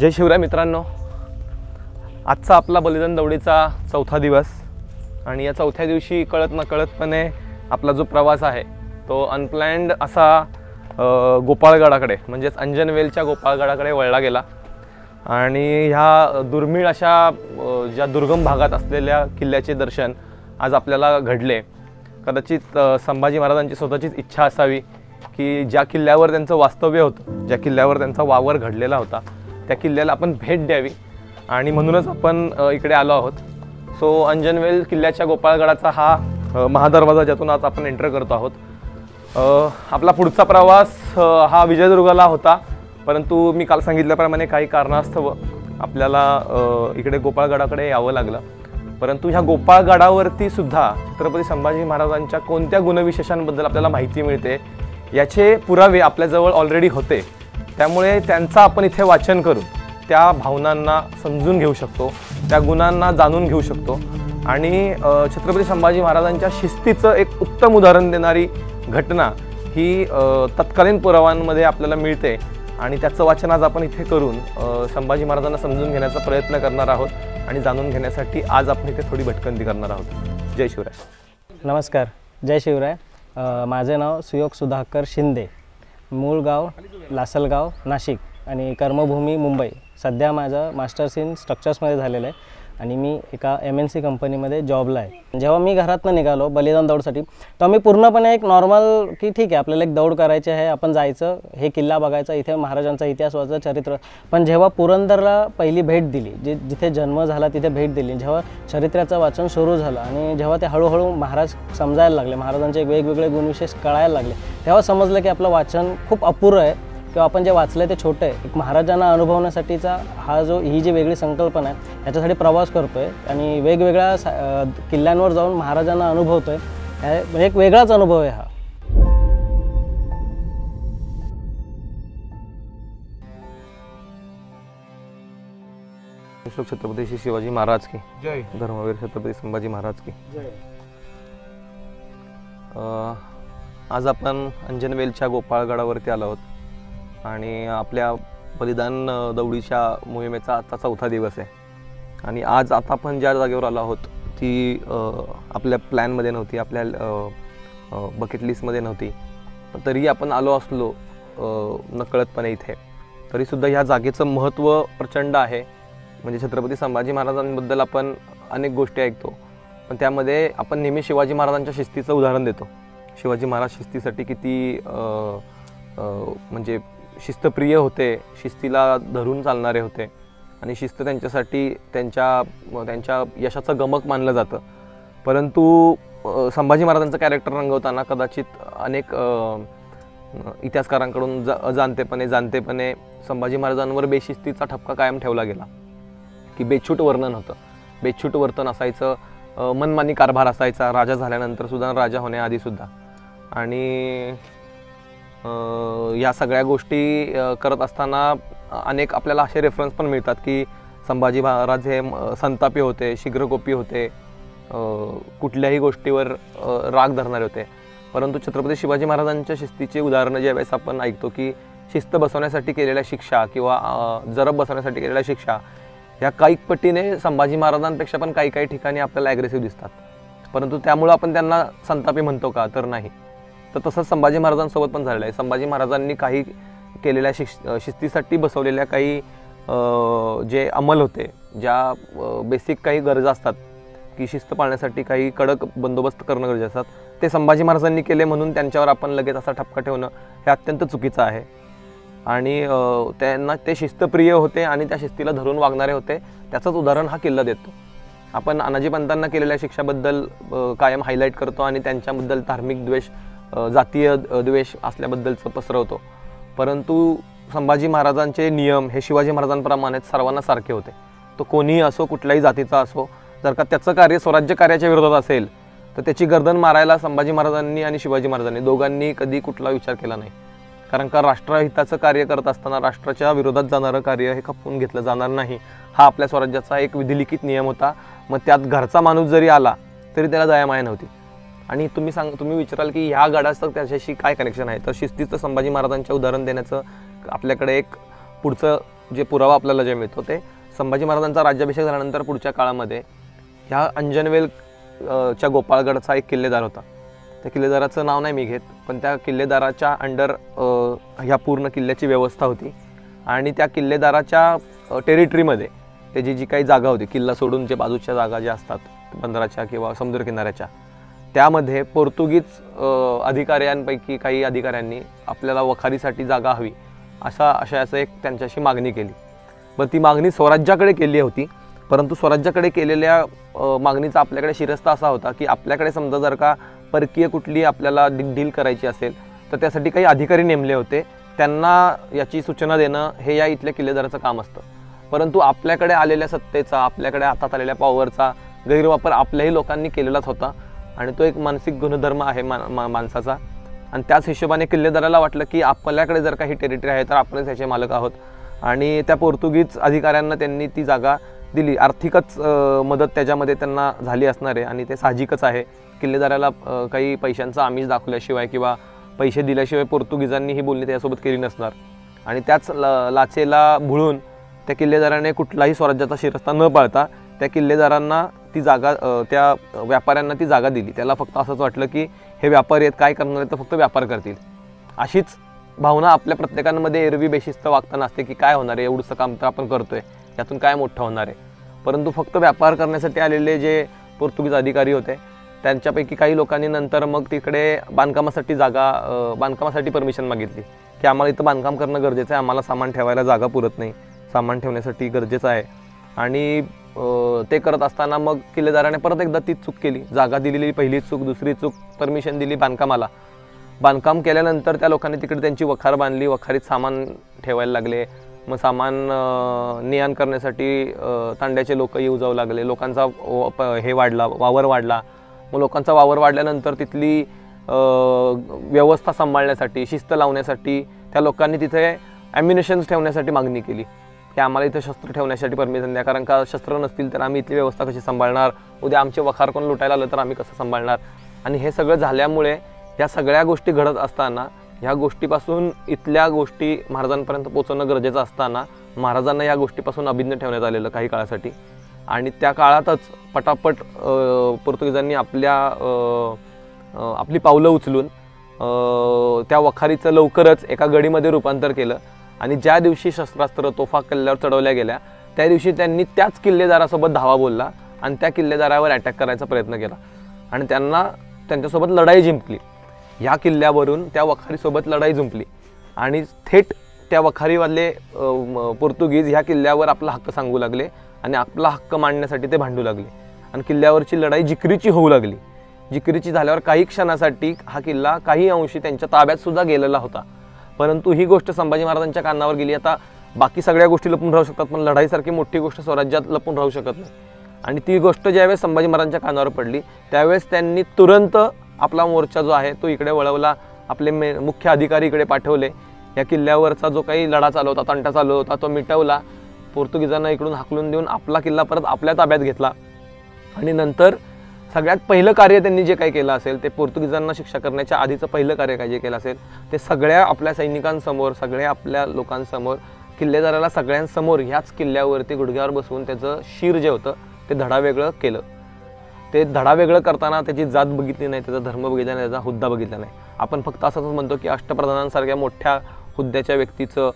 जय शिवराय मित्रांनो, आजचा आपला बलिदान दौडीचा चौथा दिवस आणि या चौथ्या दिवशी कळत नकळतपणे आपला जो प्रवास आहे तो अनप्लॅन्ड असा गोपाळगडाकडे म्हणजेच अंजनवेलच्या गोपाळगडाकडे वळला गेला। आणि ह्या दुर्मिळ अशा ज्या दुर्गम भागात असलेल्या किल्ल्याचे दर्शन आज आपल्याला घडले। कदाचित संभाजी महाराजांची स्वतःचीच इच्छा असावी की ज्या किल्ल्यावर त्यांचं वास्तव्य होतं, ज्या किल्ल्यावर त्यांचा वावर घडलेला होता, त्या किल्ल्याला आपण भेट द्यावी आणि म्हणूनच आपण इकडे आलो आहोत। सो अंजनवेल किल्ल्याच्या गोपाळगडाचा हा महादरवाजा ज्यातून आज आपण एंटर करतो आहोत। आपला पुढचा प्रवास हा विजयदुर्गला होता, परंतु मी काल सांगितल्याप्रमाणे काही कारणास्तव आपल्याला इकडे गोपाळगडाकडे यावं लागलं। परंतु ह्या गोपाळगडावरती सुद्धा छत्रपती संभाजी महाराजांच्या कोणत्या गुणविशेषांबद्दल आपल्याला माहिती मिळते याचे पुरावे आपल्याजवळ ऑलरेडी होते। त्यामुळे त्यांचं आपण इथे वाचन करून त्या भावनांना समजून घेऊ शकतो, त्या गुणांना जाणून घेऊ शकतो आणि छत्रपती संभाजी महाराजांच्या शिस्तीचं एक उत्तम उदाहरण देणारी घटना ही तत्कालीन पुराव्यांमध्ये आपल्याला मिळते आणि त्याचं वाचन आज आपण इथे करून संभाजी महाराजांना समजून घेण्याचा प्रयत्न करणार आहोत आणि जाणून घेण्यासाठी आज आपण इथे थोडी भटकंती करणार आहोत। जय शिवराय। नमस्कार, जय शिवराय। माझे नाव सुयोग सुधाकर शिंदे, मूळ गाव लासलगाव नाशिक आणि कर्मभूमी मुंबई। सध्या माझं मास्टर्स इन स्ट्रक्चर्समध्ये झालेलं आहे आणि मी एका MNC कंपनीमध्ये जॉबला आहे। जेव्हा मी घरातनं निघालो बलिदान दौडसाठी तर मी पूर्णपणे एक नॉर्मल की ठीक आहे आपल्याला एक दौड करायची आहे, आपण जायचं, हे किल्ला बघायचा, इथे महाराजांचा इतिहास वाचायचा, चरित्र। पण जेव्हा पुरंदरला पहिली भेट दिली, जिथे जन्म झाला तिथे भेट दिली, जेव्हा चरित्राचं वाचन सुरू झालं आणि जेव्हा ते हळूहळू महाराज समजायला लागले, महाराजांचे वेगवेगळे गुणविशेष कळायला लागले, तेव्हा समजलं की आपलं वाचन खूप अपुरं आहे किंवा आपण जे वाचलं ते छोटं आहे। एक महाराजांना अनुभवण्यासाठीचा ही जी वेगळी संकल्पना आहे याच्यासाठी प्रवास करतो आहे आणि वेगवेगळ्या किल्ल्यांवर जाऊन महाराजांना अनुभवतो आहे, म्हणजे एक वेगळाच अनुभव आहे हा। छत्रपती श्री शिवाजी महाराज की जय। धर्मवीर छत्रपती संभाजी महाराज की जय। आज आपण अंजनवेलच्या गोपाळगडावरती आलो आहोत आणि आपल्या बलिदान दौडीच्या मोहिमेचा आजचा चौथा दिवस आहे आणि आज आता आपण ज्या जागेवर आलो आहोत ती आपल्या प्लॅनमध्ये नव्हती, आपल्या बकेट लिस्टमध्ये नव्हती, तरी आपण आलो असलो नकळतपणे इथे, तरीसुद्धा ह्या जागेचं महत्त्व प्रचंड आहे। म्हणजे छत्रपती संभाजी महाराजांबद्दल आपण अनेक गोष्टी ऐकतो, पण त्यामध्ये आपण नेहमी शिवाजी महाराजांच्या शिस्तीचं उदाहरण देतो। शिवाजी महाराज शिस्तीसाठी किती म्हणजे शिस्तप्रिय होते, शिस्तीला धरून चालणारे होते आणि शिस्त त्यांच्यासाठी त्यांच्या यशाचं गमक मानलं जातं। परंतु संभाजी महाराजांचं कॅरेक्टर रंगवताना कदाचित अनेक इतिहासकारांकडून जाणतेपणे संभाजी महाराजांवर बेशिस्तीचा ठपका कायम ठेवला गेला की बेछूट वर्णन होतं, बेछूट वर्तन असायचं, मनमानी कारभार असायचा, राजा झाल्यानंतर सुद्धा, राजा होण्याआधी सुद्धा। आणि या सगळ्या गोष्टी करत असताना अनेक आपल्याला असे रेफरन्स पण मिळतात की संभाजी महाराज हे संतापी होते, शीघ्रकोपी होते, कुठल्याही गोष्टीवर राग धरणारे होते। परंतु छत्रपती शिवाजी महाराजांच्या शिस्तीची उदाहरणं ज्यावेळेस आपण ऐकतो की शिस्त बसवण्यासाठी केलेल्या शिक्षा किंवा जरब बसवण्यासाठी केलेल्या शिक्षा ह्या काही पटीने संभाजी महाराजांपेक्षा पण काही ठिकाणी आपल्याला ॲग्रेसिव्ह दिसतात, परंतु त्यामुळं आपण त्यांना संतापी म्हणतो का, तर नाही। तर तसंच संभाजी महाराजांसोबत पण झालेलं आहे। संभाजी महाराजांनी काही केलेल्या शिस्तीसाठी बसवलेल्या काही जे अंमल होते, ज्या बेसिक काही गरजा असतात की शिस्त पाळण्यासाठी काही कडक बंदोबस्त करणं गरजेचं असतात, ते संभाजी महाराजांनी केले म्हणून त्यांच्यावर आपण लगेच असा ठपका ठेवणं हे अत्यंत चुकीचं आहे। आणि त्यांना ते शिस्तप्रिय होते आणि त्या शिस्तीला धरून वागणारे होते, त्याचंच उदाहरण हा किल्ला देतो। आपण अनाजी पंतांना केलेल्या शिक्षाबद्दल कायम हायलाईट करतो आणि त्यांच्याबद्दल धार्मिक द्वेष, जातीय द्वेष असल्याबद्दलचं पसरवतो, परंतु संभाजी महाराजांचे नियम हे शिवाजी महाराजांप्रमाणेच सर्वांना सारखे होते। तो कोणीही असो, कुठल्याही जातीचा असो, जर का त्याचं कार्य स्वराज्य कार्याच्या विरोधात असेल तर त्याची गर्दन मारायला संभाजी महाराजांनी आणि शिवाजी महाराजांनी दोघांनी कधी कुठला विचार केला नाही। कारण का राष्ट्रहिताचं कार्य करत असताना राष्ट्राच्या विरोधात जाणारं कार्य हे खपवून घेतलं जाणार नाही, हा आपल्या स्वराज्याचा एक विधिलिखित नियम होता। मग त्यात घरचा माणूस जरी आला तरी त्याला दयामाया नव्हती। आणि तुम्ही विचाराल की ह्या गडाचं त्याच्याशी काय कनेक्शन आहे, तर शिस्तीचं संभाजी महाराजांच्या उदाहरण देण्याचं आपल्याकडे एक पुढचं जे पुरावा आपल्याला जे मिळतो ते संभाजी महाराजांचा राज्याभिषेक झाल्यानंतर पुढच्या काळामध्ये ह्या अंजनवेल च्या गोपाळगडचा एक किल्लेदार होता. त्या किल्लेदाराचं नाव नाही मी घेत, पण त्या किल्लेदाराच्या अंडर ह्या पूर्ण किल्ल्याची व्यवस्था होती आणि त्या किल्लेदाराच्या टेरिटरीमध्ये त्याची जी काही जागा होती, किल्ला सोडून जे बाजूच्या जागा ज्या असतात बंदराच्या किंवा समुद्रकिनाऱ्याच्या, त्यामध्ये पोर्तुगीज अधिकाऱ्यांपैकी काही अधिकाऱ्यांनी आपल्याला वखारीसाठी जागा हवी अशा एक त्यांच्याशी मागणी केली. बरं, ती मागणी स्वराज्याकडे केली होती, परंतु स्वराज्याकडे केलेल्या मागणीचा आपल्याकडे शिरस्ता असा होता की आपल्याकडे समजा जर का परकीय कुठली आपल्याला डील करायची असेल तर त्यासाठी काही अधिकारी नेमले होते, त्यांना याची सूचना देणं हे या इथल्या किल्लेदाराचं काम असतं. परंतु आपल्याकडे आलेल्या सत्तेचा, आपल्याकडे हातात आलेल्या पॉवरचा गैरवापर आपल्याही लोकांनी केलेलाच होता आणि तो एक मानसिक गुणधर्म आहे माणसाचा. आणि त्याच हिशोबाने किल्लेदाराला वाटलं की आपल्याकडे जर काही टेरिटरी आहे तर आपणच याचे मालक आहोत आणि त्या पोर्तुगीज अधिकाऱ्यांना त्यांनी ती जागा दिली. आर्थिकच मदत त्याच्यामध्ये त्यांना झाली असणार आहे आणि ते साहजिकच आहे. किल्लेदाराला काही पैशांचा आमिष दाखवल्याशिवाय किंवा पैसे दिल्याशिवाय पोर्तुगीजांनी ही बोलणी त्याच्यासोबत केली नसणार आणि त्याच लाचेला भुळून त्या किल्लेदाराने कुठलाही स्वराज्याचा शिरस्ता न पाळता त्या किल्लेदारांना ती जागा, त्या व्यापाऱ्यांना ती जागा दिली. त्याला फक्त असंच वाटलं की हे व्यापारी आहेत, काय करणार आहेत तर फक्त व्यापार करतील. अशीच भावना आपल्या प्रत्येकांमध्ये एरवी बेशिस्त वागताना असते की काय होणार आहे, एवढंसं काम तर आपण करतोय, यातून काय मोठं होणार आहे. परंतु फक्त व्यापार करण्यासाठी आलेले जे पोर्तुगीज अधिकारी होते त्यांच्यापैकी काही लोकांनी नंतर मग तिकडे बांधकामासाठी परमिशन मागितली की आम्हाला इथं बांधकाम करणं गरजेचं आहे, आम्हाला सामान ठेवायला जागा पुरत नाही, सामान ठेवण्यासाठी गरजेचं आहे. आणि ते करत असताना मग किल्लेदाराने परत एकदा तीच चूक केली. जागा दिलेली पहिली चूक, दुसरी चूक, परमिशन दिली बांधकामाला. बांधकाम केल्यानंतर त्या लोकांनी तिकडे त्यांची वखार बांधली, वखारीत सामान ठेवायला लागले. मग सामान ने-आण करण्यासाठी तांड्याचे लोक येऊ जाऊ लागले. लोकांचा वावर वाढला. मग लोकांचा वावर वाढल्यानंतर तिथली व्यवस्था सांभाळण्यासाठी, शिस्त लावण्यासाठी त्या लोकांनी तिथे ॲम्युनिशन्स ठेवण्यासाठी मागणी केली की आम्हाला इथं शस्त्र ठेवण्यासाठी परमिशन द्या, कारण का शस्त्र नसतील तर आम्ही इथली व्यवस्था कशी सांभाळणार, उद्या आमचे वखार कोण लुटायला आलं तर आम्ही कसं सांभाळणार. आणि हे सगळं झाल्यामुळे या सगळ्या गोष्टी घडत असताना, ह्या गोष्टीपासून इथल्या गोष्टी महाराजांपर्यंत पोहोचवणं गरजेचं असताना महाराजांना या गोष्टीपासून अभिन्न ठेवण्यात आलेलं काही काळासाठी. आणि त्या काळातच पटापट पोर्तुगीजांनी आपली पावलं उचलून त्या वखारीचं लवकरच एका गडीमध्ये रूपांतर केलं. आणि ज्या दिवशी शस्त्रास्त्र, तोफा किल्ल्यावर चढवल्या गेल्या त्या दिवशी त्यांनी त्याच किल्लेदारासोबत धावा बोलला आणि त्या किल्लेदारावर अटॅक करायचा प्रयत्न केला आणि त्यांच्यासोबत लढाई जिंकली. ह्या किल्ल्यावरून त्या वखारीसोबत लढाई जिंकली आणि थेट त्या वखारीवाले पोर्तुगीज ह्या किल्ल्यावर आपला हक्क सांगू लागले आणि आपला हक्क मांडण्यासाठी ते भांडू लागले आणि किल्ल्यावरची लढाई जिकरीची होऊ लागली. जिकरीची झाल्यावर काही क्षणासाठी हा किल्ला काही अंशी त्यांच्या ताब्यात सुद्धा गेलेला होता. परंतु ही गोष्ट संभाजी महाराजांच्या कानावर गेली. आता बाकी सगळ्या गोष्टी लपून राहू शकतात, पण लढाईसारखी मोठी गोष्ट स्वराज्यात लपून राहू शकत नाही. आणि ती गोष्ट ज्यावेळेस संभाजी महाराजांच्या कानावर पडली त्यावेळेस त्यांनी तुरंत आपला मोर्चा जो आहे तो इकडे वळवला. आपले मुख्य अधिकारी इकडे पाठवले. या किल्ल्यावरचा जो काही लढा चालू होता, तंटा चालू होता, तो मिटवला. पोर्तुगीजांना इकडून हाकलून देऊन आपला किल्ला परत आपल्या ताब्यात घेतला. आणि नंतर सगळ्यात पहिलं कार्य त्यांनी जे काही केलं असेल ते पोर्तुगीजांना शिक्षा करण्याच्या आधीचं पहिलं कार्य काय जे केलं असेल ते सगळ्या आपल्या सैनिकांसमोर, सगळ्या आपल्या लोकांसमोर, किल्लेदाराला सगळ्यांसमोर ह्याच किल्ल्यावरती गुडघ्यावर बसवून त्याचं शिर जे होतं ते धडावेगळं केलं. ते धडावेगळं करताना त्याची जात बघितली नाही, त्याचा धर्म बघितला नाही, त्याचा हुद्दा बघितला नाही. आपण फक्त असंच म्हणतो की अष्टप्रधानांसारख्या मोठ्या हुद्द्याच्या व्यक्तीचं,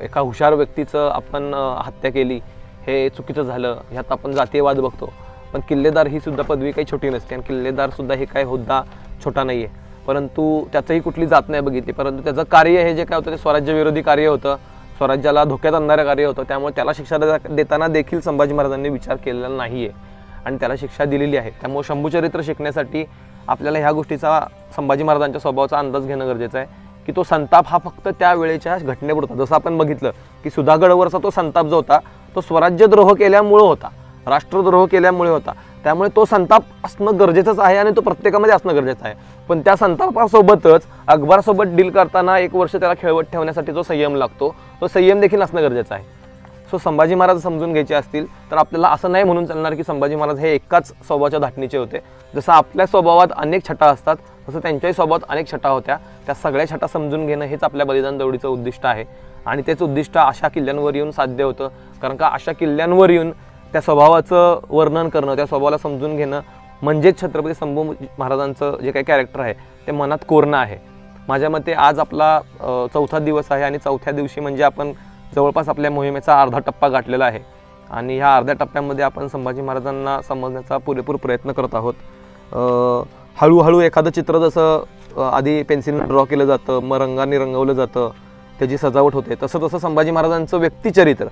एका हुशार व्यक्तीचं आपण हत्या केली, हे चुकीचं झालं, ह्यात आपण जातीयवाद बघतो. पण किल्लेदार ही सुद्धा पदवी काही छोटी नसते आणि किल्लेदार सुद्धा हे काय हुद्दा छोटा नाही आहे. परंतु त्याचंही कुठली जात नाही बघितली. परंतु त्याचं कार्य हे जे काय होतं ते स्वराज्यविरोधी कार्य होतं, स्वराज्याला धोक्यात आणणारं कार्य होतं. त्यामुळे त्याला शिक्षा देताना देखील संभाजी महाराजांनी विचार केलेला नाही आहे आणि त्याला शिक्षा दिलेली आहे. त्यामुळे शंभूचरित्र शिकण्यासाठी आपल्याला ह्या गोष्टीचा, संभाजी महाराजांच्या स्वभावाचा अंदाज घेणं गरजेचं आहे की तो संताप हा फक्त त्यावेळेच्या घटनेपुरता, जसं आपण बघितलं की सुधागडवरचा तो संताप जो होता तो स्वराज्यद्रोह केल्यामुळं होता, राष्ट्रद्रोह केल्यामुळे होता. त्यामुळे तो संताप असणं गरजेचंच आहे आणि तो प्रत्येकामध्ये असणं गरजेचं आहे. पण त्या संतापासोबतच अकबरासोबत डील करताना 1 वर्ष त्याला खेळवत ठेवण्यासाठी जो संयम लागतो तो संयम देखील असणं गरजेचं आहे. सो संभाजी महाराज समजून घ्यायचे असतील तर आपल्याला असं नाही म्हणून चालणार की संभाजी महाराज हे एकाच स्वभावाच्या धाटणीचे होते. जसं आपल्या स्वभावात अनेक छटा असतात तसं त्यांच्याही स्वभावात अनेक छटा होत्या. त्या सगळ्या छटा समजून घेणं हेच आपल्या बलिदान दौडीचं उद्दिष्ट आहे आणि तेच उद्दिष्ट अशा किल्ल्यांवर येऊन साध्य होतं. कारण का अशा किल्ल्यांवर येऊन त्या स्वभावाचं वर्णन करणं, त्या स्वभावाला समजून घेणं म्हणजेच छत्रपती संभाजी महाराजांचं जे काही कॅरेक्टर आहे ते मनात कोरणं आहे. माझ्या मते आज आपला चौथा दिवस आहे आणि चौथ्या दिवशी म्हणजे आपण जवळपास आपल्या मोहिमेचा अर्धा टप्पा गाठलेला आहे आणि ह्या अर्ध्या टप्प्यामध्ये आपण संभाजी महाराजांना समजण्याचा पुरेपूर प्रयत्न करत आहोत. हळूहळू एखादं चित्र जसं आधी पेन्सिलने ड्रॉ केलं जातं, मग रंगाने रंगवलं जातं, त्याची सजावट होते, तसं तसं संभाजी महाराजांचं व्यक्तिचरित्र,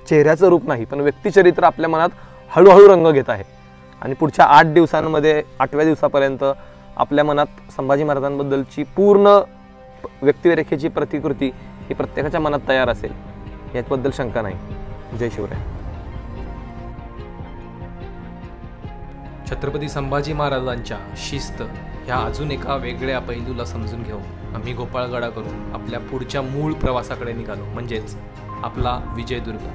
चेहऱ्याचं रूप नाही पण व्यक्तिचरित्र आपल्या मनात हळूहळू रंग घेत आहे आणि पुढच्या 8 दिवसांमध्ये 8व्या दिवसापर्यंत आपल्या मनात संभाजी महाराजांबद्दलची पूर्ण व्यक्तिरेखेची प्रतिकृती ही प्रत्येकाच्या मनात तयार असेल याबद्दल शंका नाही. जय शिवराय. छत्रपती संभाजी महाराजांच्या शिस्त ह्या अजून एका वेगळ्या पैलूला समजून घेऊन आम्ही गोपाळगडाकडून आपल्या पुढच्या मूळ प्रवासाकडे निघालो, म्हणजेच आपला विजयदुर्ग.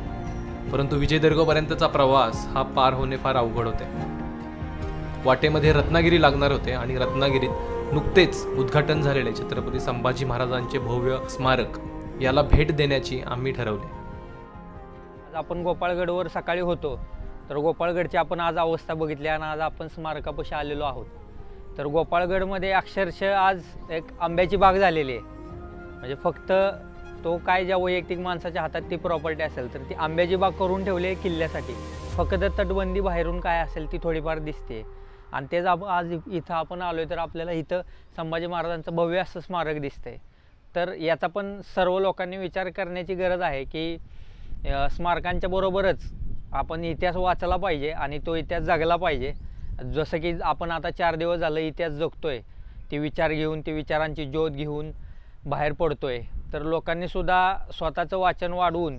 परंतु विजयदुर्गपर्यंतचा प्रवास हा पार होणे फार अवघड होते. वाटेमध्ये रत्नागिरी लागणार होते आणि रत्नागिरीत नुकतेच उद्घाटन झालेले छत्रपती संभाजी महाराजांचे भव्य स्मारक याला भेट देण्याची आम्ही ठरवले. आज आपण गोपाळगडवर सकाळी होतो तर गोपाळगडची आपण आज अवस्था बघितली आणि आज आपण स्मारकापाशी आलेलो आहोत. तर गोपाळगडमध्ये अक्षरशः आज एक आंब्याची बाग झालेली आहे. म्हणजे फक्त तो काय ज्या वैयक्तिक माणसाच्या हातात ती प्रॉपर्टी असेल तर ती आंब्याची बाग करून ठेवली आहे किल्ल्यासाठी. फक्त तटबंदी बाहेरून काय असेल ती थोडीफार दिसते आणि तेच आज इथं आपण आलो आहे तर आपल्याला इथं संभाजी महाराजांचं भव्य असं स्मारक दिसतंय. तर याचा पण सर्व लोकांनी विचार करण्याची गरज आहे की स्मारकांच्या बरोबरच आपण इतिहास वाचला पाहिजे आणि तो इतिहास जगला पाहिजे. जसं की आपण आता 4 दिवस झालं इतिहास जगतोय, ती विचार घेऊन, ती विचारांची ज्योत घेऊन बाहेर पडतोय. तर लोकांनी सुद्धा स्वतःचं वाचन वाढवून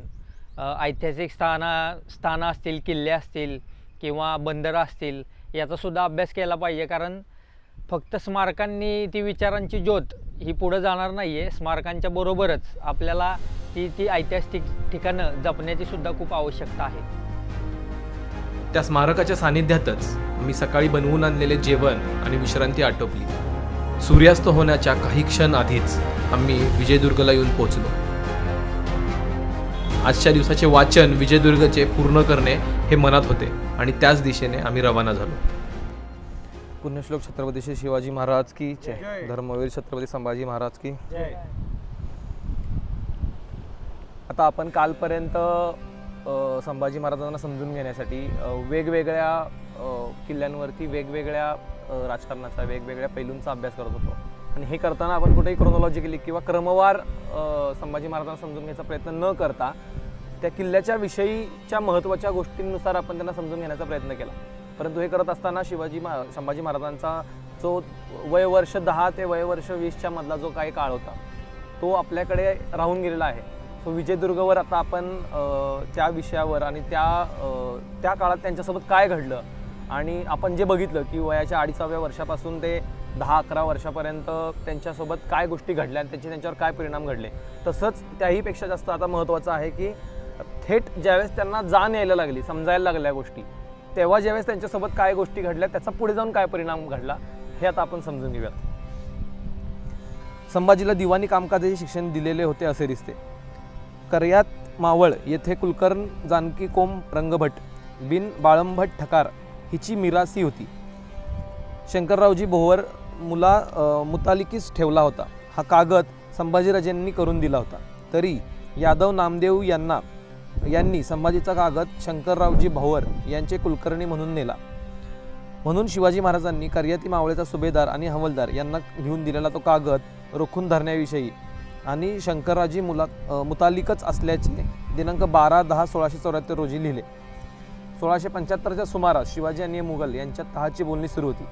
ऐतिहासिक स्थानं असतील, किल्ले असतील किंवा बंदरं असतील याचासुद्धा अभ्यास केला पाहिजे. कारण फक्त स्मारकांनी ती विचारांची ज्योत ही पुढं जाणार नाही आहे. स्मारकांच्या बरोबरच आपल्याला ती ऐतिहासिक ठिकाणं जपण्याची सुद्धा खूप आवश्यकता आहे. त्या स्मारकाच्या सानिध्यातच मी सकाळी बनवून आणलेले जेवण आणि विश्रांती आटोपली. सूर्यास्त होण्याच्या काही क्षण आधीच आम्ही विजयदुर्गला येऊन पोहोचलो. आजच्या दिवसाचे वाचन विजयदुर्गचे पूर्ण करणे हे मनात होते आणि त्याच दिशेने आम्ही रवाना झालो. पुण्यश्लोक छत्रपती श्री शिवाजी महाराज की जय. धर्मवीर छत्रपती संभाजी महाराज की जय. आता आपण कालपर्यंत संभाजी महाराजांना समजून घेण्यासाठी वेगवेगळ्या किल्ल्यांवरती वेगवेगळ्या राजकारणाचा, वेगवेगळ्या पैलूंचा अभ्यास करत होतो आणि हे करताना आपण कुठेही क्रोनॉलॉजिकली किंवा क्रमवार संभाजी महाराजांना समजून घ्यायचा प्रयत्न न करता त्या किल्ल्याच्या विषयीच्या महत्त्वाच्या गोष्टींनुसार आपण त्यांना समजून घेण्याचा प्रयत्न केला. परंतु हे करत असताना संभाजी महाराजांचा जो वयवर्ष 10 ते वयवर्ष 20च्या मधला जो काही काळ होता तो आपल्याकडे राहून गेलेला आहे. सो विजयदुर्गवर आता आपण त्या विषयावर आणि त्या काळात त्यांच्यासोबत काय घडलं आणि आपण जे बघितलं की वयाच्या 2.5व्या वर्षापासून ते 10-11 वर्षापर्यंत त्यांच्यासोबत काय गोष्टी घडल्या आणि त्यांच्यावर काय परिणाम घडले. तसंच त्याहीपेक्षा जास्त आता महत्त्वाचं आहे की थेट ज्यावेळेस त्यांना जाण यायला लागली, समजायला लागल्या गोष्टी, तेव्हा ज्यावेळेस त्यांच्यासोबत काय गोष्टी घडल्या त्याचा पुढे जाऊन काय परिणाम घडला हे आता आपण समजून घेऊयात. संभाजीला दिवाणी कामकाजाचे शिक्षण दिलेले होते असे दिसते. कर्यात मावळ येथे कुलकर्ण जानकी कोंब रंगभट बिन बाळंभट ठकार हिची मिरासी होती. शंकररावजी भोवर मुतालिकीस ठेवला होता. हा कागद संभाजीराजेंनी करून दिला होता. तरी यादव नामदेव यांनी संभाजीचा कागद शंकररावजी भोवर यांचे कुलकर्णी म्हणून नेला. म्हणून शिवाजी महाराजांनी कर्याती मावळेचा सुभेदार आणि हवालदार यांना घेऊन दिलेला तो कागद रोखून धरण्याविषयी आणि शंकररावजी मुतालिकच असल्याचे दिनांक 12-10-1674 रोजी लिहिले. 1675च्या सुमारास शिवाजी आणि मुघल यांच्यात तहाची बोलणी सुरू होती.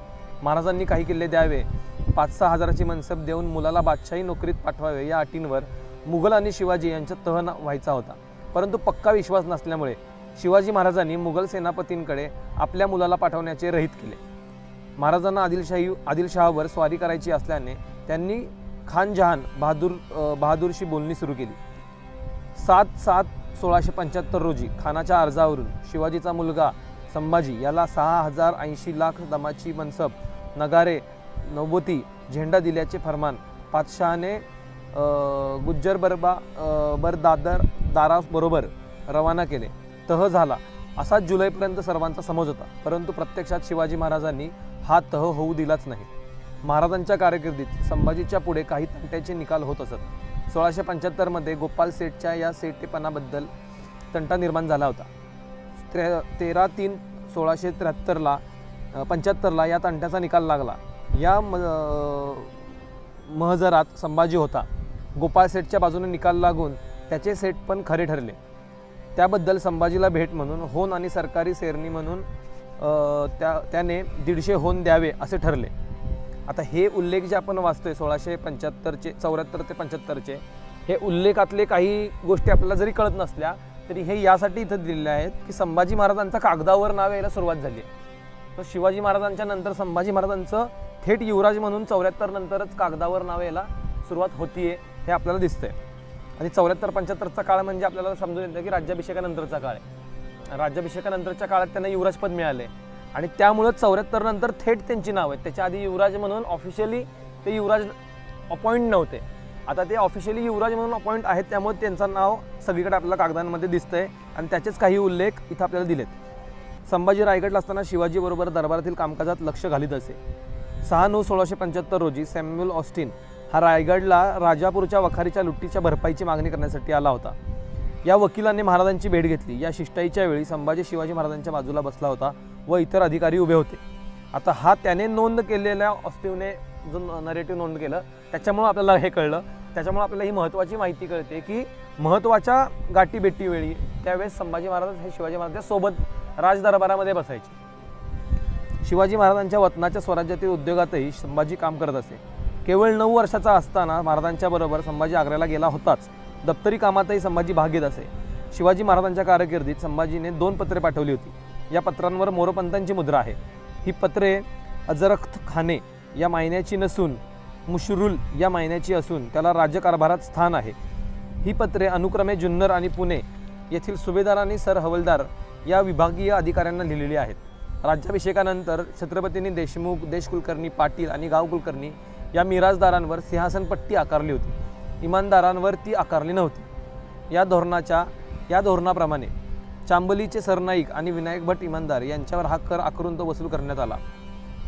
महाराजांनी काही किल्ले द्यावे, 5-6 हजाराची मनसब देऊन मुलाला बादशाही नोकरीत पाठवावे या अटींवर मुघल आणि शिवाजी यांच्यात तह व्हायचा होता. परंतु पक्का विश्वास नसल्यामुळे शिवाजी महाराजांनी मुघल सेनापतींकडे आपल्या मुलाला पाठवण्याचे रहित केले. महाराजांना आदिलशहावर स्वारी करायची असल्याने त्यांनी खान जहान बहादूरशी बोलणी सुरू केली. 7/7 1675 रोजी खानाच्या अर्जावरून शिवाजीचा मुलगा संभाजी याला 6080 लाख दमाची मनसब, नगारे, नौबती, झेंडा दिल्याचे फरमान पातशहाने गुज्जर दाराबरोबर रवाना केले. तह झाला. असाच जुलैपर्यंत सर्वांचा समज होता, परंतु प्रत्यक्षात शिवाजी महाराजांनी हा तह होऊ दिलाच नाही. महाराजांच्या कारकिर्दीत संभाजीच्या पुढे काही तंट्याचे निकाल होत असत. 1675 मध्ये गोपाल सेठच्या या सेठेपणाबद्दल तंटा निर्माण झाला होता. 13/3/1675 या तंट्याचा निकाल लागला. या महजरात संभाजी होता. गोपाळ सेठच्या बाजूने निकाल लागून त्याचे सेठ पण खरे ठरले. त्याबद्दल संभाजीला भेट म्हणून होन आणि सरकारी सेरणी म्हणून त्याने 150 होन द्यावे असे ठरले. आता हे उल्लेख जे आपण वाचतोय 1675चे 74 ते 75चे हे उल्लेखातले काही गोष्टी आपल्याला जरी कळत नसल्या तरी हे यासाठी इथं दिलेले आहेत की संभाजी महाराजांचा कागदावर नाव यायला सुरुवात झाली आहे. तर शिवाजी महाराजांच्या नंतर संभाजी महाराजांचं थेट युवराज म्हणून 74 नंतरच कागदावर नाव यायला सुरुवात होतीये हे आपल्याला दिसतंय. आणि 74-75चा काळ म्हणजे आपल्याला समजून येतं की राज्याभिषेकानंतरचा काळ आहे. राज्याभिषेकानंतरच्या काळात त्यांना युवराजपद मिळाले आणि त्यामुळे 74 नंतर थेट त्यांची नाव आहेत. त्याच्या आधी युवराज म्हणून ऑफिशियली ते युवराज अपॉइंट नव्हते. आता ते ऑफिशियली युवराज म्हणून अपॉइंट आहेत, त्यामुळे त्यांचं नाव सगळीकडे आपल्याला कागदांमध्ये दिसतंय आणि त्याचेच काही उल्लेख इथं आपल्याला दिलेत. संभाजी रायगडला असताना शिवाजीबरोबर दरबारातील कामकाजात लक्ष घालीत असे. 6/9/1675 रोजी सॅम्युअल ऑस्टिन हा रायगडला राजापूरच्या वखारीच्या लुटीच्या भरपाईची मागणी करण्यासाठी आला होता. या वकिलाने महाराजांची भेट घेतली. या शिष्टाईच्या वेळी संभाजी शिवाजी महाराजांच्या बाजूला बसला होता व इतर अधिकारी उभे होते. आता हा त्याने नोंद केलेल्या ऑस्टिनने जो नरेटिव्ह नोंद केलं त्याच्यामुळे आपल्याला हे कळलं. त्याच्यामुळे आपल्याला ही महत्त्वाची माहिती कळते की महत्त्वाच्या गाठीभेटीवेळी त्यावेळेस संभाजी महाराज हे शिवाजी महाराजांच्या सोबत राजदरबारामध्ये बसायचे. शिवाजी महाराजांच्या वतनाच्या स्वराज्यातील उद्योगातही संभाजी काम करत असे. केवळ 9 वर्षाचा असताना महाराजांच्या बरोबर संभाजी आग्र्याला गेला होताच. दप्तरी कामातही संभाजी भाग घेत असे. शिवाजी महाराजांच्या कारकिर्दीत संभाजीने 2 पत्रे पाठवली होती. या पत्रांवर मोरोपंतांची मुद्रा आहे. ही पत्रे अजरख्त खाने या मायन्याची नसून मुशरुल या मायन्याची असून त्याला राज्यकारभारात स्थान आहे. ही पत्रे अनुक्रमे जुन्नर आणि पुणे येथील सुभेदार आणि सर हवलदार या विभागीय अधिकाऱ्यांना लिहिलेली आहेत. राज्याभिषेकानंतर छत्रपतींनी देशमुख, देशकुलकर्णी, पाटील आणि गाव कुलकर्णी या मिराजदारांवर सिंहासनपट्टी आकारली होती. इमानदारांवर ती आकारली नव्हती. या धोरणाप्रमाणे चांबलीचे सरनाईक आणि विनायक भट इमानदार यांच्यावर हा कर आकारून तो वसूल करण्यात आला.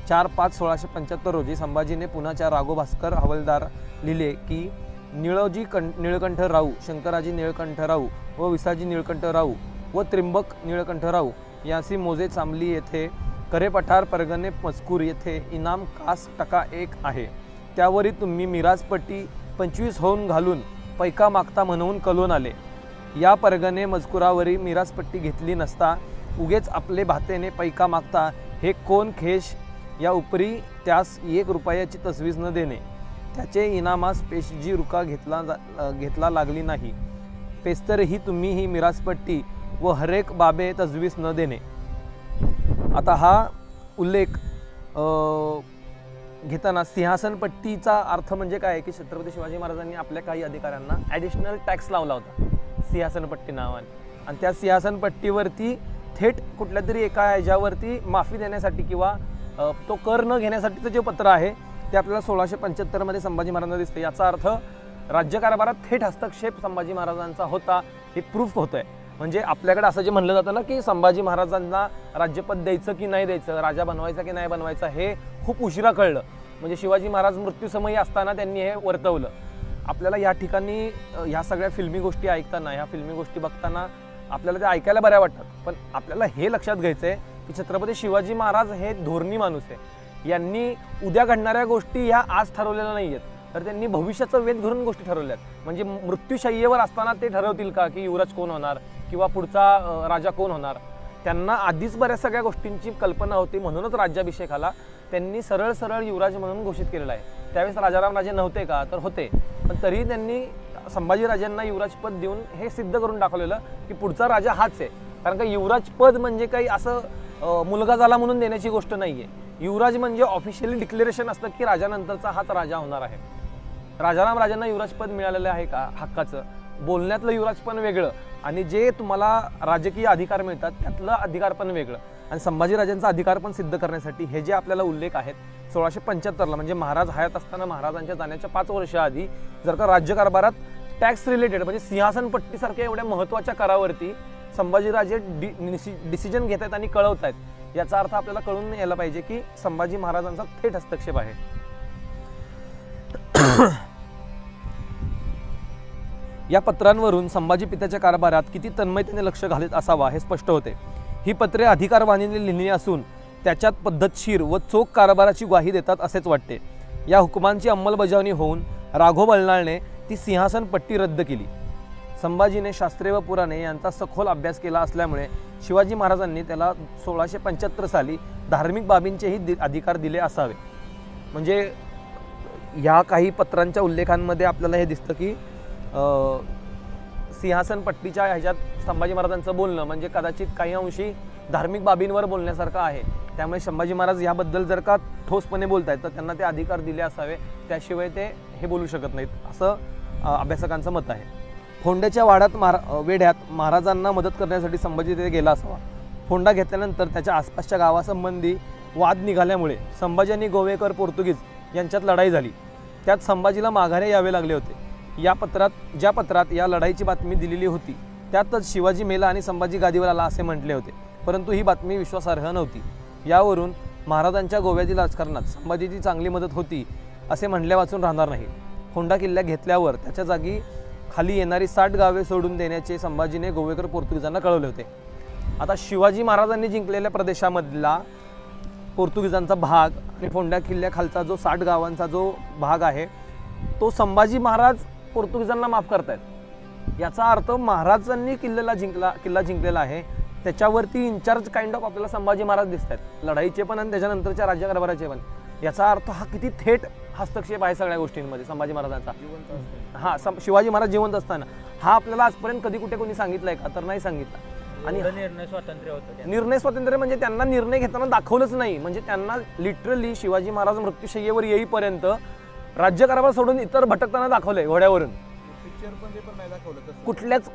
4/5/1675 रोजी संभाजीने पुण्याच्या राघोभास्कर हवलदार लिहिले की निळकंठराऊ, शंकराजी निळकंठराऊ व विसाजी निळकंठराऊ व त्रिंबक निळकंठराऊ यांसी मोजे चांबली येथे करेपठार परगणे मजकूर येथे इनाम कास टका 1 आहे. त्यावरी तुम्ही मिराजपट्टी 25 होऊन घालून पैका मागता म्हणून कलोन आले. या परगणे मजकुरावरी मिराजपट्टी घेतली नसता उगेच आपले भातेने पैका मागता हे कोण खेश. या उपरी त्यास 1 रुपयाची तजवीज न देणे. त्याचे इनामास पेशजी रुका घेतला लागली नाही. पेस्तरही तुम्ही ही मिराजपट्टी व हरेक बाबे तजवीज न देणे. आता हा उल्लेख घेताना सिंहासनपट्टीचा अर्थ म्हणजे काय की छत्रपती शिवाजी महाराजांनी आपल्या काही अधिकाऱ्यांना ॲडिशनल टॅक्स लावला होता सिंहासनपट्टी नावाने. आणि त्या सिंहासनपट्टीवरती थेट कुठल्या तरी एका ह्याच्यावरती माफी देण्यासाठी किंवा तो कर न घेण्यासाठीचं जे पत्र आहे ते आपल्याला 1675 मध्ये संभाजी महाराजांना दिसते. याचा अर्थ राज्यकारभारात थेट हस्तक्षेप संभाजी महाराजांचा होता हे प्रूफ होत आहे. म्हणजे आपल्याकडे असं जे म्हणलं जातं ना की संभाजी महाराजांना राज्यपद द्यायचं की नाही द्यायचं, राजा बनवायचा की नाही बनवायचा हे खूप उशिरा कळलं. म्हणजे शिवाजी महाराज मृत्यूसमयी असताना त्यांनी हे वर्तवलं. आपल्याला या ठिकाणी ह्या सगळ्या फिल्मी गोष्टी ऐकताना, ह्या फिल्मी गोष्टी बघताना आपल्याला त्या ऐकायला बऱ्या वाटतात. पण आपल्याला हे लक्षात घ्यायचं आहे की छत्रपती शिवाजी महाराज हे धोरणी माणूस आहे. यांनी उद्या घडणाऱ्या गोष्टी ह्या आज ठरवलेल्या नाही आहेत, तर त्यांनी भविष्याचं वेध धरून गोष्टी ठरवल्या आहेत. म्हणजे मृत्यूशय्येवर असताना ते ठरवतील का की युवराज कोण होणार किंवा पुढचा राजा कोण होणार. त्यांना आधीच बऱ्याच सगळ्या गोष्टींची कल्पना होती. म्हणूनच राज्याभिषेकाला त्यांनी सरळ सरळ युवराज म्हणून घोषित केलेलं आहे. त्यावेळेस राजाराम राजे नव्हते का, तर होते. पण तरीही त्यांनी संभाजीराजांना युवराजपद देऊन हे सिद्ध करून दाखवलेलं की पुढचा राजा हाच आहे. कारण का युवराजपद म्हणजे काही असं मुलगा झाला म्हणून देण्याची गोष्ट नाही आहे. युवराज म्हणजे ऑफिशियली डिक्लेरेशन असतं की राजानंतरचा हाच राजा होणार आहे. राजाराम राजांना युवराजपद मिळालेलं आहे का हक्काचं. बोलण्यातलं युवराजपण वेगळं आणि जे तुम्हाला राजकीय अधिकार मिळतात त्यातलं अधिकार पण वेगळं आणि संभाजीराजांचा अधिकार पण सिद्ध करण्यासाठी हे जे आपल्याला उल्लेख आहेत 1675ला म्हणजे महाराज हयात असताना महाराजांच्या जाण्याच्या 5 वर्ष आधी जर का राज्यकारभारात टॅक्स रिलेटेड म्हणजे सिंहासनपट्टीसारख्या एवढ्या महत्त्वाच्या करावरती संभाजीराजे डिसिजन घेत आहेत आणि कळवत आहेत, याचा अर्थ आपल्याला कळून यायला पाहिजे की संभाजी महाराजांचा थेट हस्तक्षेप आहे. या पत्रांवरून संभाजी पित्याच्या कारभारात किती तन्मयतेने लक्ष घालीत असावा हे स्पष्ट होते. ही पत्रे अधिकारवाणीने लिहिली असून त्याच्यात पद्धतशीर व चोख कारभाराची ग्वाही देतात असेच वाटते. या हुकुमांची अंमलबजावणी होऊन राघव बल्लाळने ती सिंहासन पट्टी रद्द केली. संभाजीने शास्त्रे व पुराणे यांचा सखोल अभ्यास केला असल्यामुळे शिवाजी महाराजांनी त्याला 1675 साली धार्मिक बाबींचेही अधिकार दिले असावे. म्हणजे ह्या काही पत्रांच्या उल्लेखांमध्ये आपल्याला हे दिसतं की सिंहासन पट्टीच्या ह्याच्यात संभाजी महाराजांचं बोलणं म्हणजे कदाचित काही अंशी धार्मिक बाबींवर बोलण्यासारखं आहे. त्यामुळे संभाजी महाराज याबद्दल जर का ठोसपणे बोलत आहेत तर त्यांना ते अधिकार दिले असावे, त्याशिवाय ते हे बोलू शकत नाहीत असं अभ्यासकांचं मत आहे. फोंड्याच्या वेढ्यात महाराजांना मदत करण्यासाठी संभाजी तिथे गेला असावा. फोंडा घेतल्यानंतर त्याच्या आसपासच्या गावासंबंधी वाद निघाल्यामुळे संभाजी आणि गोवेकर पोर्तुगीज यांच्यात लढाई झाली. त्यात संभाजीला माघारे यावे लागले होते. ज्या पत्रात या लढाईची बातमी दिलेली होती त्यातच शिवाजी मेला आणि संभाजी गादीवर आला असे म्हटले होते, परंतु ही बातमी विश्वासार्ह नव्हती. यावरून महाराजांच्या गोव्यातील राजकारणात संभाजीची चांगली मदत होती असे म्हणल्या वाचून राहणार नाही. फोंडा किल्ला घेतल्यावर त्याच्या जागी खाली येणारी 60 गावे सोडून देण्याचे संभाजीने गोवेकर पोर्तुगीजांना कळवले होते. आता शिवाजी महाराजांनी जिंकलेल्या प्रदेशामधला पोर्तुगीजांचा भाग आणि फोंडा किल्ल्याखालचा जो 60 गावांचा जो भाग आहे तो संभाजी महाराज पोर्तुगीजांना माफ करतायत. याचा अर्थ महाराजांनी किल्ला जिंकलेला आहे, त्याच्यावरती इन्चार्ज काइंड ऑफ आपल्याला संभाजी महाराज दिसत आहेत, लढाईचे पण आणि त्याच्यानंतरच्या राज्यकारभाराचे पण. याचा अर्थ हा किती थेट हस्तक्षेप आहे सगळ्या गोष्टींमध्ये संभाजी महाराजांचा. शिवाजी महाराज जिवंत असताना हा आपल्याला आजपर्यंत कधी कुठे कोणी सांगितलंय का? तर नाही सांगितलं. आणि निर्णय स्वातंत्र्य होतं. निर्णय स्वातंत्र्य म्हणजे त्यांना निर्णय घेताना दाखवलंच नाही, म्हणजे त्यांना लिटरली शिवाजी महाराज मृत्यूशय्येवर येईपर्यंत राज्यकारभार सोडून इतर भटकताना दाखवलंय घोड्यावरून. कुठल्याच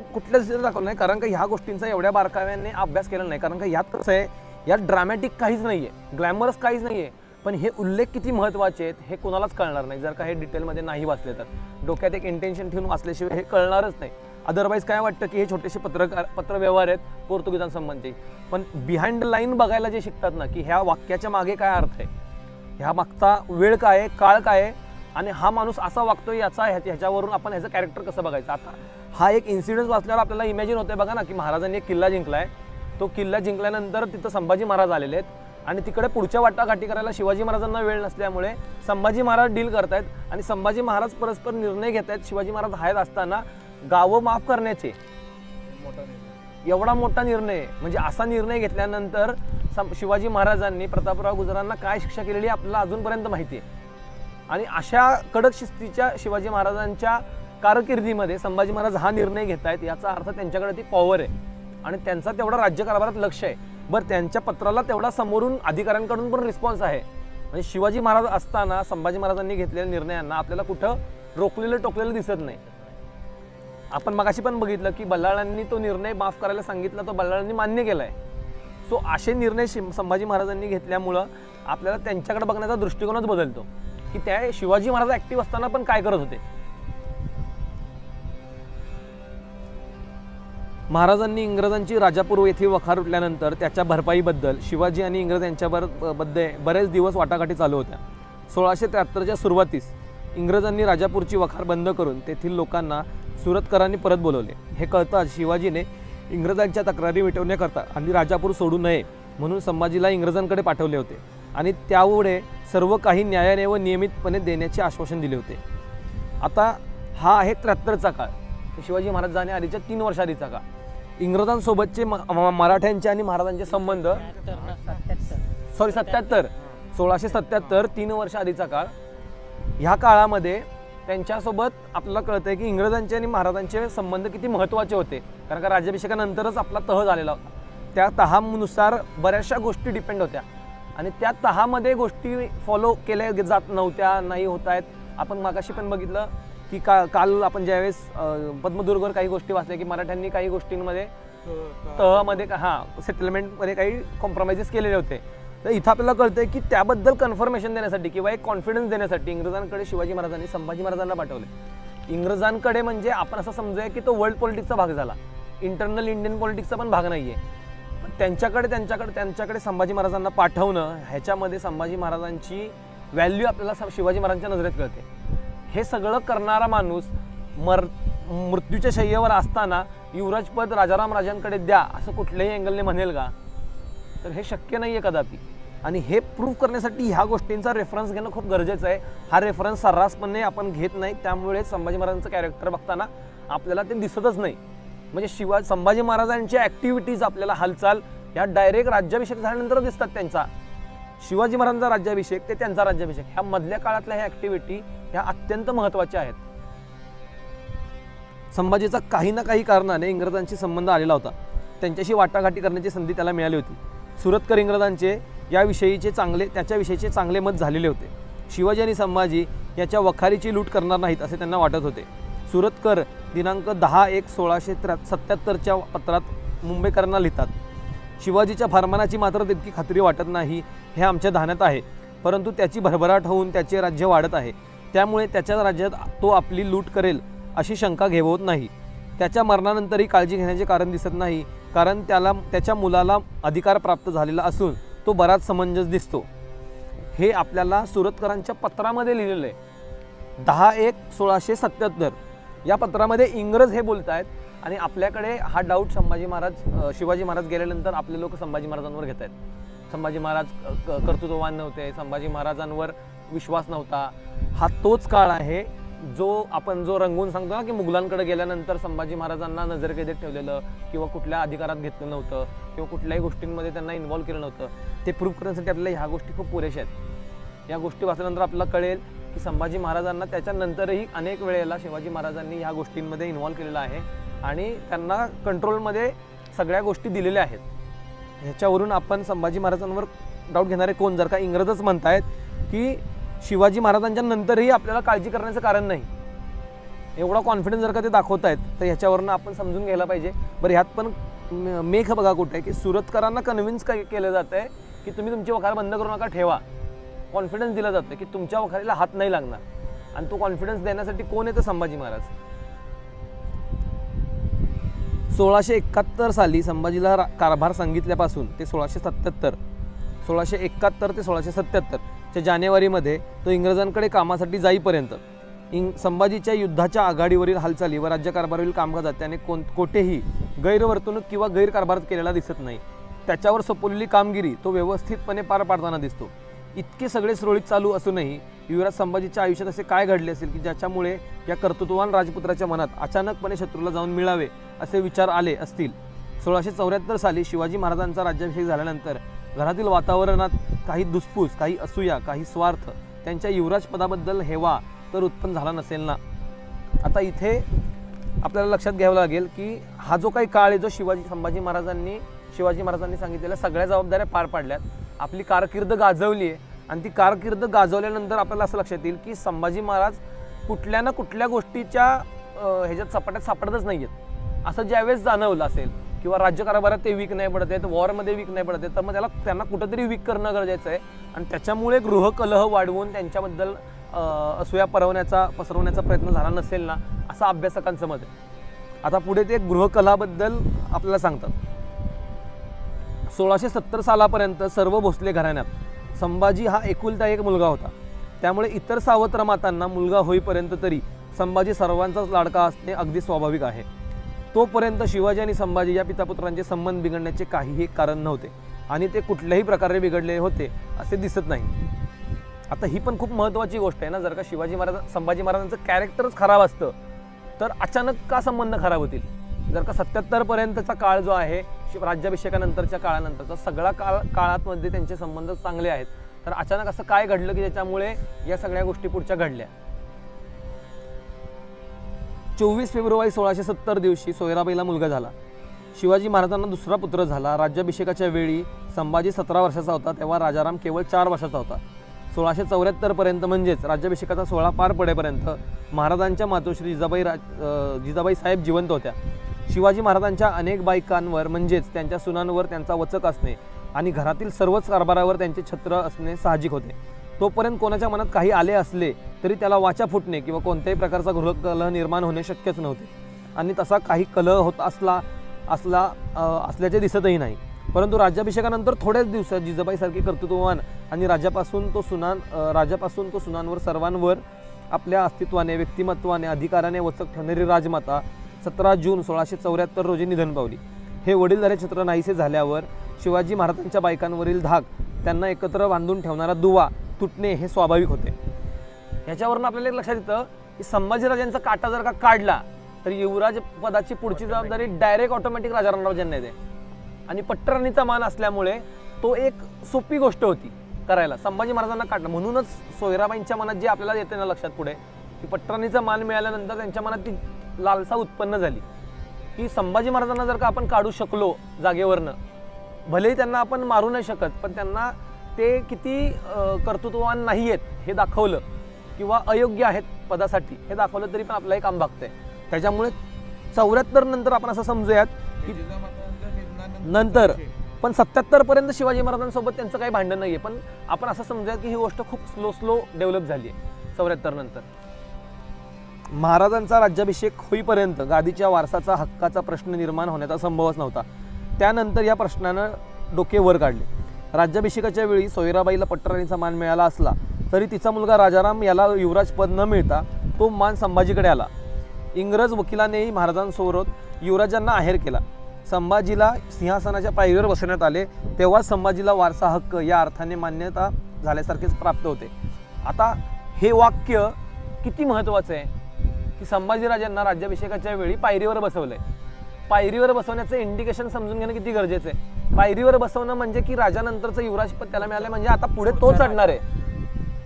दाखवलं नाही, कारण का ह्या गोष्टींचा एवढ्या बारकाव्याने अभ्यास केला नाही. कारण का यात कसं आहे, यात ड्रामॅटिक काहीच नाहीये, ग्लॅमरस काहीच नाहीये, पण हे उल्लेख किती महत्त्वाचे आहेत हे कोणालाच कळणार नाही जर का हे डिटेलमध्ये नाही वाचले तर. डोक्यात एक इंटेन्शन ठेवून वाचल्याशिवाय हे कळणारच नाही. अदरवाईज काय वाटतं की हे छोटेसे पत्रव्यवहार आहेत पोर्तुगीजांसंबंधी, पण बिहाइंड द लाईन बघायला जे शिकतात ना की ह्या वाक्याच्या मागे काय अर्थ आहे, ह्या मागचा वेळ काय आहे, काळ काय आहे आणि हा माणूस असा वागतोय ह्याच्यावरून आपण ह्याचं कॅरेक्टर कसं बघायचं. आता हा एक इन्सिडेंट वाचल्यावर आपल्याला इमॅजिन होतंय बघा ना की महाराजांनी एक किल्ला जिंकलाय, तो किल्ला जिंकल्यानंतर तिथं संभाजी महाराज आलेले आहेत आणि तिकडे पुढच्या वाटाघाटी करायला शिवाजी महाराजांना वेळ नसल्यामुळे संभाजी महाराज डील करतायत आणि संभाजी महाराज परस्पर निर्णय घेत आहेत शिवाजी महाराज हयात असताना गावं माफ करण्याचे. एवढा मोठा निर्णय, म्हणजे असा निर्णय घेतल्यानंतर शिवाजी महाराजांनी प्रतापराव गुजरांना काय शिक्षा केलेली आपल्याला अजूनपर्यंत माहिती आहे. आणि अशा कडक शिस्तीच्या शिवाजी महाराजांच्या कारकिर्दीमध्ये संभाजी महाराज हा निर्णय घेत आहेत, याचा अर्थ त्यांच्याकडे ती पॉवर आहे आणि त्यांचा तेवढा राज्यकारभारात लक्ष आहे. बरं, त्यांच्या पत्राला तेवढा समोरून अधिकाऱ्यांकडून पण रिस्पॉन्स आहे. म्हणजे शिवाजी महाराज असताना संभाजी महाराजांनी घेतलेल्या निर्णयांना आपल्याला कुठं रोखलेलं टोकलेलं दिसत नाही. आपण मगाशी पण बघितलं की बल्लाळांनी तो निर्णय माफ करायला सांगितला, तो बल्लाळांनी मान्य केलाय. सो असे निर्णय संभाजी महाराजांनी घेतल्यामुळं आपल्याला त्यांच्याकडे बघण्याचा दृष्टिकोनच बदलतो की त्या शिवाजी महाराज ऍक्टिव्ह असताना पण काय करत होते. महाराजांनी इंग्रजांची राजापूर येथे वखार उठल्यानंतर त्याच्या भरपाईबद्दल शिवाजी आणि इंग्रज यांच्यामध्ये बरेच दिवस वाटाघाटी चालू होत्या. 1673च्या सुरुवातीस इंग्रजांनी राजापूरची वखार बंद करून तेथील लोकांना सुरतकरांनी परत बोलवले. हे कळताच शिवाजीने इंग्रजांच्या तक्रारी मिटवण्याकरता आणि राजापूर सोडू नये म्हणून संभाजीला इंग्रजांकडे पाठवले होते आणि त्यामुळे सर्व काही न्यायाने व नियमितपणे देण्याचे आश्वासन दिले होते. आता हा आहे 73चा काळ, शिवाजी महाराज जाणे आधीच्या 3 वर्ष आधीचा काळ. इंग्रजांसोबतचे मराठ्यांचे आणि महाराजांचे संबंध 1677 3 वर्ष आधीचा काळ. ह्या काळामध्ये त्यांच्यासोबत आपल्याला कळतंय की इंग्रजांचे आणि महाराजांचे संबंध किती महत्त्वाचे होते, कारण का राज्याभिषेकानंतरच आपला तह झालेला होता. त्या तहानुसार बऱ्याचशा गोष्टी डिपेंड होत्या आणि त्या तहामध्ये गोष्टी फॉलो केल्या जात नव्हत्या, नाही होत आहेत. आपण मागाशी पण बघितलं की काल आपण ज्यावेळेस पद्मदुर्गवर काही गोष्टी वाचल्या की मराठ्यांनी काही गोष्टींमध्ये तहमध्ये सेटलमेंटमध्ये काही कॉम्प्रोमाइजेस केलेले होते. तर इथं आपल्याला कळतंय की त्याबद्दल कन्फर्मेशन देण्यासाठी किंवा एक कॉन्फिडन्स देण्यासाठी इंग्रजांकडे शिवाजी महाराजांनी संभाजी महाराजांना पाठवले. इंग्रजांकडे म्हणजे आपण असं समजूया की तो वर्ल्ड पॉलिटिक्सचा भाग झाला, इंटरनल इंडियन पॉलिटिक्सचा पण भाग नाही आहे. त्यांच्याकडे संभाजी महाराजांना पाठवणं ह्याच्यामध्ये संभाजी महाराजांची व्हॅल्यू आपल्याला शिवाजी महाराजांच्या नजरेत कळते. हे सगळं करणारा माणूस मृत्यूच्या शय्येवर असताना युवराजपद राजाराम राजांकडे द्या असं कुठल्याही अँगलने म्हणेल का? तर हे शक्य नाही आहे कदापि. आणि हे प्रूव्ह करण्यासाठी ह्या गोष्टींचा रेफरन्स घेणं खूप गरजेचं आहे. हा रेफरन्स सर्रासपणे आपण घेत नाही, त्यामुळे संभाजी महाराजांचं कॅरेक्टर बघताना आपल्याला ते दिसतच नाही. म्हणजे संभाजी महाराजांच्या ॲक्टिव्हिटीज आपल्याला हालचाल ह्या डायरेक्ट राज्याभिषेक झाल्यानंतर दिसतात. त्यांचा शिवाजी महाराजांचा राज्याभिषेक ते त्यांचा राज्याभिषेक ह्या मधल्या काळातल्या ह्या ॲक्टिव्हिटी ह्या अत्यंत महत्त्वाच्या आहेत. संभाजीचा काही ना काही कारणाने इंग्रजांशी संबंध आलेला होता. त्यांच्याशी वाटाघाटी करण्याची संधी त्याला मिळाली होती. सुरतकर इंग्रजांचे त्याच्याविषयीचे चांगले मत झालेले होते. शिवाजी आणि संभाजी याच्या वखारीची लूट करणार नाहीत असे त्यांना वाटत होते. सुरतकर दिनांक 10/1/1677 पत्रात मुंबईकरांना लिहितात, शिवाजीच्या फरमानाची मात्र तितकी खात्री वाटत नाही हे आमच्या ध्यानात आहे, परंतु त्याची भरभराट होऊन त्याचे राज्य वाढत आहे, त्यामुळे त्याच्या राज्यात तो आपली लूट करेल अशी शंका घेवत नाही. त्याच्या मरणानंतरही काळजी घेण्याचे कारण दिसत नाही, कारण त्याच्या मुलाला अधिकार प्राप्त झालेला असून तो बराच समंजस दिसतो. हे आपल्याला सुरतकरांच्या पत्रामध्ये लिहिलेलं आहे. 10/1/1677 या पत्रामध्ये इंग्रज हे बोलत आहेत. आणि आपल्याकडे हा डाऊट शिवाजी महाराज गेल्यानंतर आपले लोक संभाजी महाराजांवर घेत आहेत. संभाजी महाराज कर्तृत्ववान नव्हते, संभाजी महाराजांवर विश्वास नव्हता. हा तोच काळ आहे जो रंगवून सांगतो ना की मुघलांकडे गेल्यानंतर संभाजी महाराजांना नजरकैदेत ठेवलेलं किंवा कुठल्या अधिकारात घेतलं नव्हतं किंवा कुठल्याही गोष्टींमध्ये त्यांना इन्व्हॉल्व केलं नव्हतं. ते प्रूव्ह करण्यासाठी आपल्याला ह्या गोष्टी खूप पुरेशा आहेत. या गोष्टी वाचल्यानंतर आपल्याला कळेल की संभाजी महाराजांना त्याच्यानंतरही अनेक वेळेला शिवाजी महाराजांनी ह्या गोष्टींमध्ये इन्व्हॉल्व केलेलं आहे आणि त्यांना कंट्रोलमध्ये सगळ्या गोष्टी दिलेल्या आहेत. ह्याच्यावरून आपण संभाजी महाराजांवर डाऊट घेणारे कोण? जर का इंग्रजच म्हणतायत की शिवाजी महाराजांच्या नंतरही आपल्याला काळजी करण्याचं कारण नाही, एवढा कॉन्फिडन्स जर का ते दाखवत आहेत, तर ह्याच्यावरनं आपण समजून घ्यायला पाहिजे. बरं, ह्यात पण मेघ बघा कुठे आहे की सुरतकरांना कन्व्हिन्स केलं जातं आहे की तुम्ही तुमची वखार बंद करू नका, ठेवा. कॉन्फिडन्स दिला जातं की तुमच्या वखारीला हात नाही लागणार. आणि तो कॉन्फिडन्स देण्यासाठी कोण येतं? संभाजी महाराज. 1671 साली संभाजीला कारभार सांगितल्यापासून ते 1671 ते 1677 जानेवारीमध्ये तो इंग्रजांकडे कामासाठी जाईपर्यंत संभाजीच्या युद्धाच्या आघाडीवरील हालचाली व राज्यकारभारावरील कामकाजात त्याने कोठेही गैरवर्तणूक किंवा गैरकारभार केलेला दिसत नाही. त्याच्यावर सोपवलेली कामगिरी तो व्यवस्थितपणे पार पाडताना दिसतो. इतके सगळे सुरळीत चालू असूनही युवराज संभाजीच्या आयुष्यात असे काय घडले असेल की ज्याच्यामुळे या कर्तृत्ववान राजपुत्राच्या मनात अचानकपणे शत्रूला जाऊन मिळावे असे विचार आले असतील. 1674 साली शिवाजी महाराजांचा राज्याभिषेक झाल्यानंतर घरातील वातावरणात काही दुसफूस, काही असूया, काही स्वार्थ, त्यांच्या युवराजपदाबद्दल हेवा तर उत्पन्न झाला नसेल ना. आता इथे आपल्याला लक्षात घ्यावं लागेल की हा जो काही काळ आहे जो शिवाजी महाराजांनी सांगितलेल्या सगळ्या जबाबदाऱ्या पार पाडल्यात, आपली कारकीर्द गाजवली आहे. आणि ती कारकीर्द गाजवल्यानंतर आपल्याला असं लक्षात येईल की संभाजी महाराज कुठल्या ना कुठल्या गोष्टीच्या ह्याच्यात चपाट्यात सापडतच नाही आहेत असं ज्यावेळेस जाणवलं असेल किंवा राज्यकारभारात ते वीक नाही पडत आहेत, वॉरमध्ये वीक नाही पडत आहेत, तर मग त्यांना कुठंतरी वीक करणं गरजेचं आहे. आणि त्याच्यामुळे गृहकलह वाढवून त्यांच्याबद्दल असूया पसरवण्याचा प्रयत्न झाला नसेल ना असं अभ्यासकांचं मत आहे. आता पुढे ते गृहकलहाबद्दल आपल्याला सांगतात. 1670 सालापर्यंत सर्व भोसले घराण्यात संभाजी हा एकुलता एक मुलगा होता. त्यामुळे इतर सावत्र मातांना मुलगा होईपर्यंत तरी संभाजी सर्वांचाच लाडका असणे अगदी स्वाभाविक आहे. तोपर्यंत शिवाजी आणि संभाजी या पितापुत्रांचे संबंध बिघडण्याचे काहीही कारण नव्हते आणि ते कुठल्याही प्रकारे बिघडले होते असे दिसत नाही. आता ही पण खूप महत्त्वाची गोष्ट आहे ना. जर का संभाजी महाराजांचं कॅरेक्टरच खराब असतं तर अचानक का संबंध खराब होतील? जर का 77 पर्यंतचा काळ जो आहे राज्याभिषेकानंतरच्या काळानंतरचा सगळा काळामध्ये त्यांचे संबंध चांगले आहेत, तर अचानक असं काय घडलं की ज्याच्यामुळे या सगळ्या गोष्टी पुढच्या घडल्या? 24 फेब्रुवारी 1670 दिवशी सोयराबाईला मुलगा झाला. शिवाजी महाराजांना दुसरा पुत्र झाला. राज्याभिषेकाच्या वेळी संभाजी 17 वर्षाचा होता, तेव्हा राजाराम केवळ 4 वर्षाचा होता. 1674 पर्यंत म्हणजेच राज्याभिषेकाचा सोहळा पार पडेपर्यंत महाराजांच्या मातोश्री जिजाबाई साहेब जिवंत होत्या. शिवाजी महाराजांच्या अनेक बायकांवर म्हणजेच त्यांच्या सुनांवर त्यांचा वचक असणे आणि घरातील सर्वच कारभारावर त्यांचे छत्र असणे साहजिक होते. तोपर्यंत कोणाच्या मनात काही आले असले तरी त्याला वाचा फुटणे किंवा कोणत्याही प्रकारचा गृहकलह निर्माण होणे शक्यच नव्हते आणि तसा काही कलह होत असल्याचे दिसतही नाही. परंतु राज्याभिषेकानंतर थोड्याच दिवसात जिजाबाईसारखी कर्तृत्ववान आणि राजापासून तो सुनांवर सर्वांवर आपल्या अस्तित्वाने व्यक्तिमत्वाने अधिकाराने वचक ठरणारी राजमाता 17 जून 1674 रोजी निधन पावली. हे वडीलधारे छत्र नाहीसे झाल्यावर शिवाजी महाराजांच्या बायकांवरील धाक, त्यांना एकत्र बांधून ठेवणारा दुवा तुटणे हे स्वाभाविक होते. याच्यावरून आपल्याला एक लक्षात येतं की संभाजीराजांचा काटा जर का काढला तर युवराज पदाची पुढची जबाबदारी डायरेक्ट ऑटोमॅटिक राजारामराजांना येते आणि पट्टराणीचा मान असल्यामुळे तो एक सोपी गोष्ट होती करायला. संभाजी महाराजांना काढणं म्हणूनच सोयराबाईंच्या मनात जे आपल्याला येते ना लक्षात पुढे की पट्टराणीचा मान मिळाल्यानंतर त्यांच्या मनात ती लालसा उत्पन्न झाली की संभाजी महाराजांना जर का आपण काढू शकलो जागेवरनं, भलेही त्यांना आपण मारू नाही शकत पण त्यांना ते किती कर्तृत्ववान नाही आहेत हे दाखवलं किंवा अयोग्य आहेत पदासाठी हे दाखवलं तरी पण आपलं एक काम भागतंय. त्याच्यामुळे 74 नंतर आपण असं समजूयात की नंतर पण 77 पर्यंत शिवाजी महाराजांसोबत त्यांचं काही भांडण नाहीये, पण आपण असं समजूयात की ही गोष्ट खूप स्लो डेव्हलप झाली आहे 74 नंतर. महाराजांचा राज्याभिषेक होईपर्यंत गादीच्या वारसाचा हक्काचा प्रश्न निर्माण होण्याचा संभवच नव्हता. त्यानंतर या प्रश्नानं डोके वर काढले. राज्याभिषेकाच्या वेळी सोयराबाईला पट्टराणीचा मान मिळाला असला तरी तिचा मुलगा राजाराम याला युवराज पद न मिळता तो मान संभाजीकडे आला. इंग्रज वकिलानेही महाराजांसोबत युवराजांना आहेर केला. संभाजीला सिंहासनाच्या पायरीवर बसवण्यात आले तेव्हा संभाजीला वारसा हक्क या अर्थाने मान्यता झाल्यासारखेच प्राप्त होते. आता हे वाक्य किती महत्त्वाचं आहे की संभाजीराजांना राज्याभिषेकाच्या वेळी पायरीवर बसवलंय. पायरीवर बसवण्याचं इंडिकेशन समजून घेणं किती गरजेचं आहे. पायरीवर बसवणं म्हणजे की राजानंतरचं युवराजपद त्याला मिळालं म्हणजे आता पुढे तो चढणार आहे.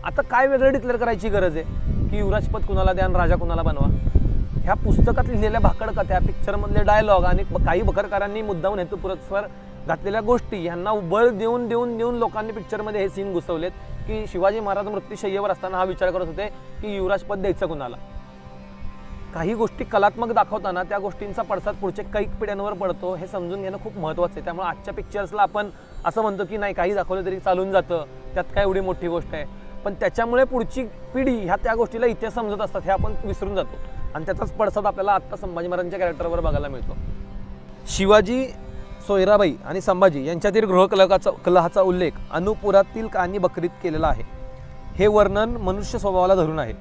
आता काय वेगळं डिक्लेअर करायची गरज आहे की युवराजपद कुणाला द्या आणि राजा कुणाला बनवा. ह्या पुस्तकात लिहिलेल्या भाकड कथ्या, पिक्चरमधले डायलॉग आणि काही बखरकारांनी मुद्दामून हेतुपुरस्सर घातलेल्या गोष्टी यांना बळ देऊन लोकांनी पिक्चरमध्ये हे सीन घुसवलेत की शिवाजी महाराज मृत्यूशय्येवर असताना हा विचार करत होते की युवराजपद द्यायचं कुणाला. काही गोष्टी कलात्मक दाखवताना त्या गोष्टींचा पडसाद पुढच्या कैक पिढ्यांवर पडतो हे समजून घेणं खूप महत्त्वाचं आहे. त्यामुळे आजच्या पिक्चर्सला आपण असं म्हणतो की नाही काही दाखवलं तरी चालून जातं, त्यात काय एवढी मोठी गोष्ट आहे, पण त्याच्यामुळे पुढची पिढी ह्या त्या गोष्टीला इतिहास समजत असतात हे आपण विसरून जातो आणि त्याचाच पडसाद आपल्याला आत्ता संभाजी महाराजांच्या कॅरेक्टरवर बघायला मिळतो. शिवाजी, सोयराबाई आणि संभाजी यांच्यातील गृहकलहाचा उल्लेख अनुपुरातील कहाणी बकरीत केलेला आहे. हे वर्णन मनुष्य स्वभावाला धरून आहे.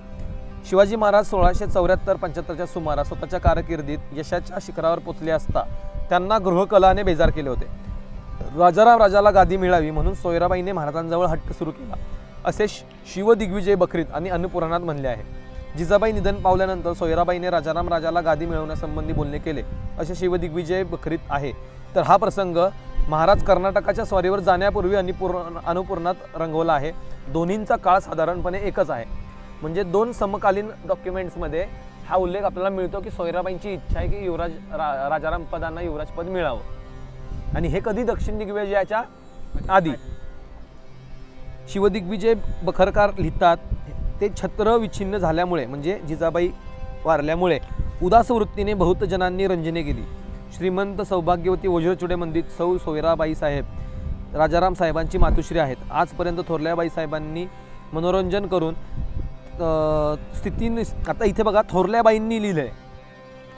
शिवाजी महाराज 1674-75च्या सुमारास स्वतःच्या कारकिर्दीत यशाच्या शिखरावर पोचले असता त्यांना गृहकलहाने बेजार केले होते. राजाराम राजाला गादी मिळावी म्हणून सोयराबाईने महाराजांजवळ हट्ट सुरू केला असे शिवदिग्विजय बकरीत आणि अनुपुराणात म्हणले आहे. जिजाबाई निधन पावल्यानंतर सोयराबाईने राजाराम राजाला गादी मिळवण्यासंबंधी बोलणे केले असे शिवदिग्विजय बकरीत आहे. तर हा प्रसंग महाराज कर्नाटकाच्या स्वारीवर जाण्यापूर्वी अनुपुराणात रंगवला आहे. दोन्हींचा काळ साधारणपणे एकच आहे. म्हणजे दोन समकालीन डॉक्युमेंट्समध्ये हा उल्लेख आपल्याला मिळतो की सोयराबाईंची इच्छा आहे की राजाराम पदांना युवराजपद मिळावं आणि हे कधी दक्षिण दिग्विजयाच्या आधी. शिवदिग्विजय बखरकार लिहितात ते छत्र विच्छिन्न झाल्यामुळे म्हणजे जिजाबाई वारल्यामुळे उदास वृत्तीने बहुत जनांनी रंजने केली. श्रीमंत सौभाग्यवती वज्रचुडे मंदित सौ सोयराबाई साहेब राजाराम साहेबांची मातोश्री आहेत. आजपर्यंत थोरल्याबाई साहेबांनी मनोरंजन करून स्थितीने आता इथे बघा थोरल्याबाईंनी लिहिलंय.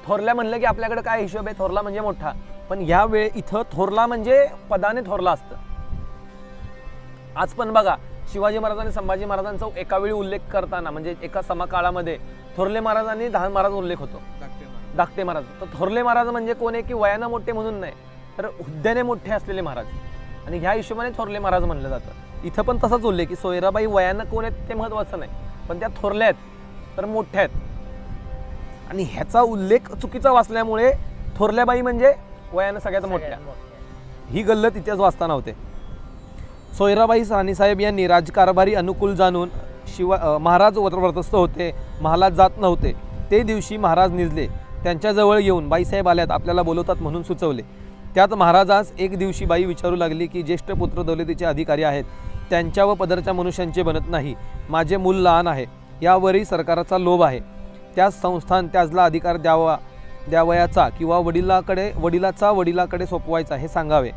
थोरल्या म्हणलं की आपल्याकडे काय हिशोब आहे, थोरला म्हणजे मोठा, पण ह्या वेळे इथं थोरला म्हणजे पदाने थोरला असतं. आज पण बघा शिवाजी महाराज आणि संभाजी महाराजांचा एका वेळी उल्लेख करताना म्हणजे एका समकाळामध्ये थोरले महाराज आणि दहान महाराज उल्लेख होतो, धाकटे महाराज. तर थोरले महाराज म्हणजे कोण आहे की वयानं मोठे म्हणून नाही तर हुद्द्याने मोठे असलेले महाराज आणि ह्या हिशोबाने थोरले महाराज म्हणलं जातं. इथं पण तसाच उल्लेख की सोयराबाई वयानं कोण आहेत ते महत्त्वाचं नाही पण त्या थोरल्या आहेत तर मोठ्या आहेत आणि ह्याचा उल्लेख चुकीचा वाचल्यामुळे थोरल्याबाई म्हणजे वयानं सगळ्यात मोठ्या ही गल्लत इतिहास वाचताना होते. सोयराबाई साहेब यांनी राजकारभारी अनुकूल जाणून महाराज व्रतस्थ होते, महालात जात नव्हते. ते दिवशी महाराज निजले. त्यांच्याजवळ येऊन बाईसाहेब आल्यात आपल्याला बोलवतात म्हणून सुचवले. त्यात महाराजास एक दिवशी बाई विचारू लागली की ज्येष्ठ पुत्र दौलतीचे अधिकारी आहेत त्यांच्या व पदरच्या मनुष्यांचे बनत नाही. माझे मूल लहान आहे, यावरही सरकाराचा लोभ आहे. त्यास संस्थान त्याजला अधिकार द्यावयाचा किंवा वडिलाकडे सोपवायचा हे सांगावे.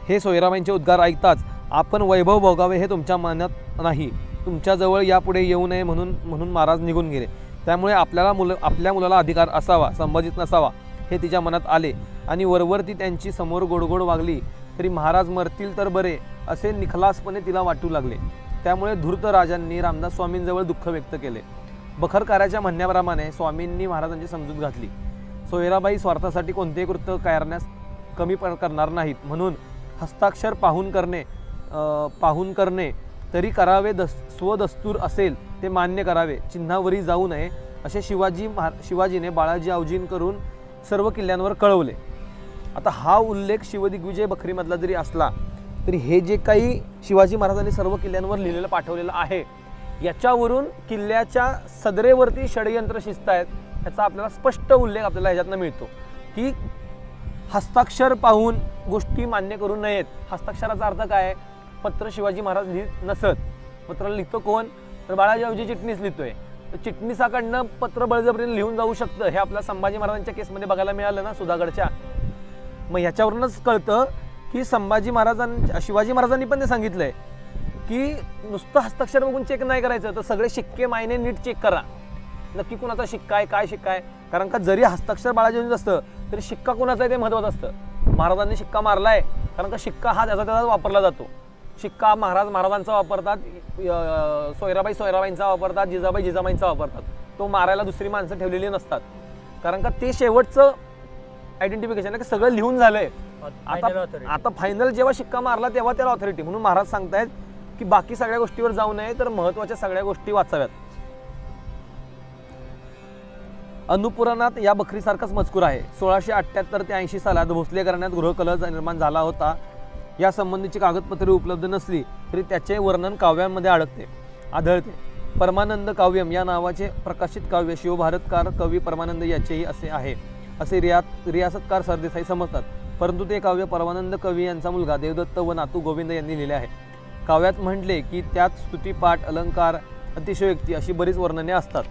हे सोयराबाईंचे उद्गार ऐकताच आपण वैभव भोगावे हे तुमच्या मनात नाही, तुमच्याजवळ यापुढे येऊ नये म्हणून महाराज निघून गेले. त्यामुळे आपल्या मुलाला अधिकार असावा, संबंधित नसावा हे तिच्या मनात आले आणि वरवर ती त्यांची समोर गोडगोड वागली तरी महाराज मरतील तर बरे असे निखलासपणे तिला वाटू लागले. त्यामुळे धूर्त राजांनी रामदास स्वामींजवळ दुःख व्यक्त केले. बखरकाराच्या म्हणण्याप्रमाणे स्वामींनी महाराजांची समजूत घातली. सोयराबाई स्वार्थासाठी कोणतेही कृत्य करण्यास कमी करणार नाहीत, म्हणून हस्ताक्षर पाहून करणे तरी करावे, स्वदस्तूर असेल ते मान्य करावे, चिन्हावरी जाऊ नये असे शिवाजीने बाळाजी औजींकरून सर्व किल्ल्यांवर कळवले. आता हा उल्लेख शिवदिग्विजय बखरीमधला जरी असला तरी हे जे काही शिवाजी महाराजांनी सर्व किल्ल्यांवर लिहिलेलं पाठवलेलं आहे याच्यावरून किल्ल्याच्या सदरेवरती षडयंत्र शिस्त आहेत याचा आपल्याला स्पष्ट उल्लेख आपल्याला ह्याच्यातनं मिळतो की हस्ताक्षर पाहून गोष्टी मान्य करू नयेत. हस्ताक्षराचा अर्थ काय आहे? पत्र शिवाजी महाराज लिहित नसत. पत्र लिहितो कोण? तर बाळाजी औजी चिटणीस लिहितोय. तर चिटणीसाकडनं पत्र बळजबरीने लिहून जाऊ शकतं हे आपल्याला संभाजी महाराजांच्या केसमध्ये बघायला मिळालं ना, सुधागडच्या. मग ह्याच्यावरूनच कळतं की शिवाजी महाराजांनी पण ते सांगितलंय की नुसतं हस्ताक्षर बघून चेक नाही करायचं, तर सगळे शिक्के मायने नीट चेक करा, नक्की कुणाचा शिक्का आहे, काय शिक्का आहे. कारण का जरी हस्ताक्षर बाळाजींचं असतं तरी शिक्का कुणाचा आहे ते महत्त्वाचं असतं. महाराजांनी शिक्का मारलाय कारण का शिक्का हा त्याचा वापरला जातो. शिक्का महाराजांचा वापरतात, सोयराबाईंचा वापरतात, जिजाबाईंचा वापरतात. तो मारायला दुसरी माणसं ठेवलेली नसतात कारण का ते शेवटचं आयडेंटिफिकेशन आहे की सगळं लिहून झालंय. आता फायनल जेव्हा शिक्का मारला तेव्हा त्याला ऑथॉरिटी. म्हणून महाराज सांगतायत की बाकी सगळ्या गोष्टीवर जाऊ नये, तर महत्त्वाच्या सगळ्या गोष्टी वाचाव्यात. अनुपुराणात या बखरीसारखाच मजकूर आहे. 1678 ते 80 सालात भोसले घराण्यात गृहकलह निर्माण झाला होता. या संबंधीची कागदपत्रे उपलब्ध नसली तरी त्याचे वर्णन काव्यांमध्ये आढळते. परमानंद काव्यम या नावाचे प्रकाशित काव्य शिवभारतकार कवी परमानंद याचेही असे आहे असे रियासतकार सरदेसाई समजतात. परंतु ते काव्य परमानंद कवी यांचा मुलगा देवदत्त व नातू गोविंद यांनी लिहिले आहे. काव्यात म्हटले की त्यात स्तुतिपाठ, अलंकार, अतिशयोक्ती अशी बरीच वर्णने असतात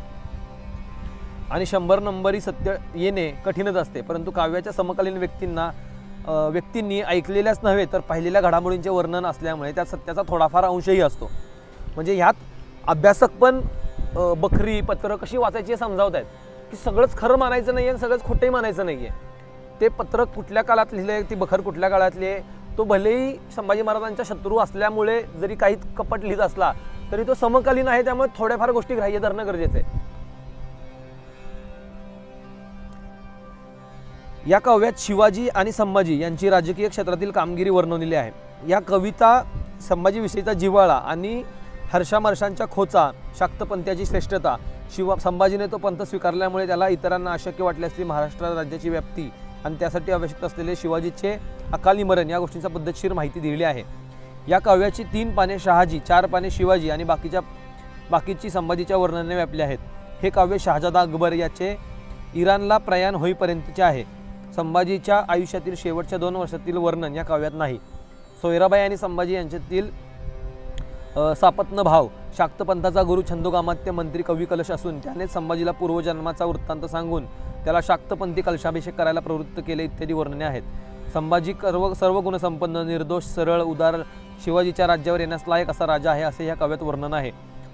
आणि 100 नंबरी सत्य येणे कठीणच असते. परंतु काव्याच्या समकालीन व्यक्तींनी ऐकलेल्याच नव्हे तर पाहिलेल्या घडामोडींचे वर्णन असल्यामुळे त्यात सत्याचा थोडाफार अंशही असतो. म्हणजे ह्यात अभ्यासक पण बखरी पत्र कशी वाचायची हे समजावत आहेत की सगळंच खरं मानायचं नाही आहे, सगळंच खोटंही मानायचं नाही आहे. ते पत्र कुठल्या काळात लिहिलं आहे, ती बखर कुठल्या काळातली आहे, तो भलेही संभाजी महाराजांच्या शत्रू असल्यामुळे जरी काही कपट लिहित असला तरी तो समकालीन आहे, त्यामुळे थोड्याफार गोष्टी ग्राह्य धरणं गरजेचं आहे. या काव्यात शिवाजी आणि संभाजी यांची राजकीय क्षेत्रातील कामगिरी वर्णवलेली आहे. या कविता संभाजीविषयीचा जिव्हाळा आणि हर्षामर्षांच्या खोचा, शाक्तपंथाची श्रेष्ठता, संभाजीने तो पंथ स्वीकारल्यामुळे त्याला इतरांना अशक्य वाटले असली महाराष्ट्र राज्याची व्याप्ती आणि त्यासाठी आवश्यक असलेले शिवाजीचे अकाली मरण या गोष्टींचा पद्धतशीर माहिती दिलेली आहे. या काव्याची 3 पाने शहाजी, 4 पाने शिवाजी आणि बाकीची संभाजीच्या वर्णनाने व्यापली आहेत. हे काव्य शहाजादा अकबर याचे इराणला प्रयाण होईपर्यंतचे आहे. संभाजीच्या आयुष्यातील शेवटच्या 2 वर्षातील वर्णन या काव्यात नाही. सोयराबाई आणि संभाजी यांच्यातील सापत्न भाव, शाक्तपंथाचा गुरु छंदोगामात्य मंत्री कवी कलश असून त्यानेच संभाजीला पूर्वजन्माचा वृत्तांत सांगून त्याला शाक्तपंथी कलशाभिषेक करायला प्रवृत्त केले इत्यादी वर्णने आहेत. संभाजी सर्व गुणसंपन्न, निर्दोष, सरळ, उदार, शिवाजीच्या राज्यावर येण्यास लायक असा राजा आहे असे या काव्यात वर्णन आहे.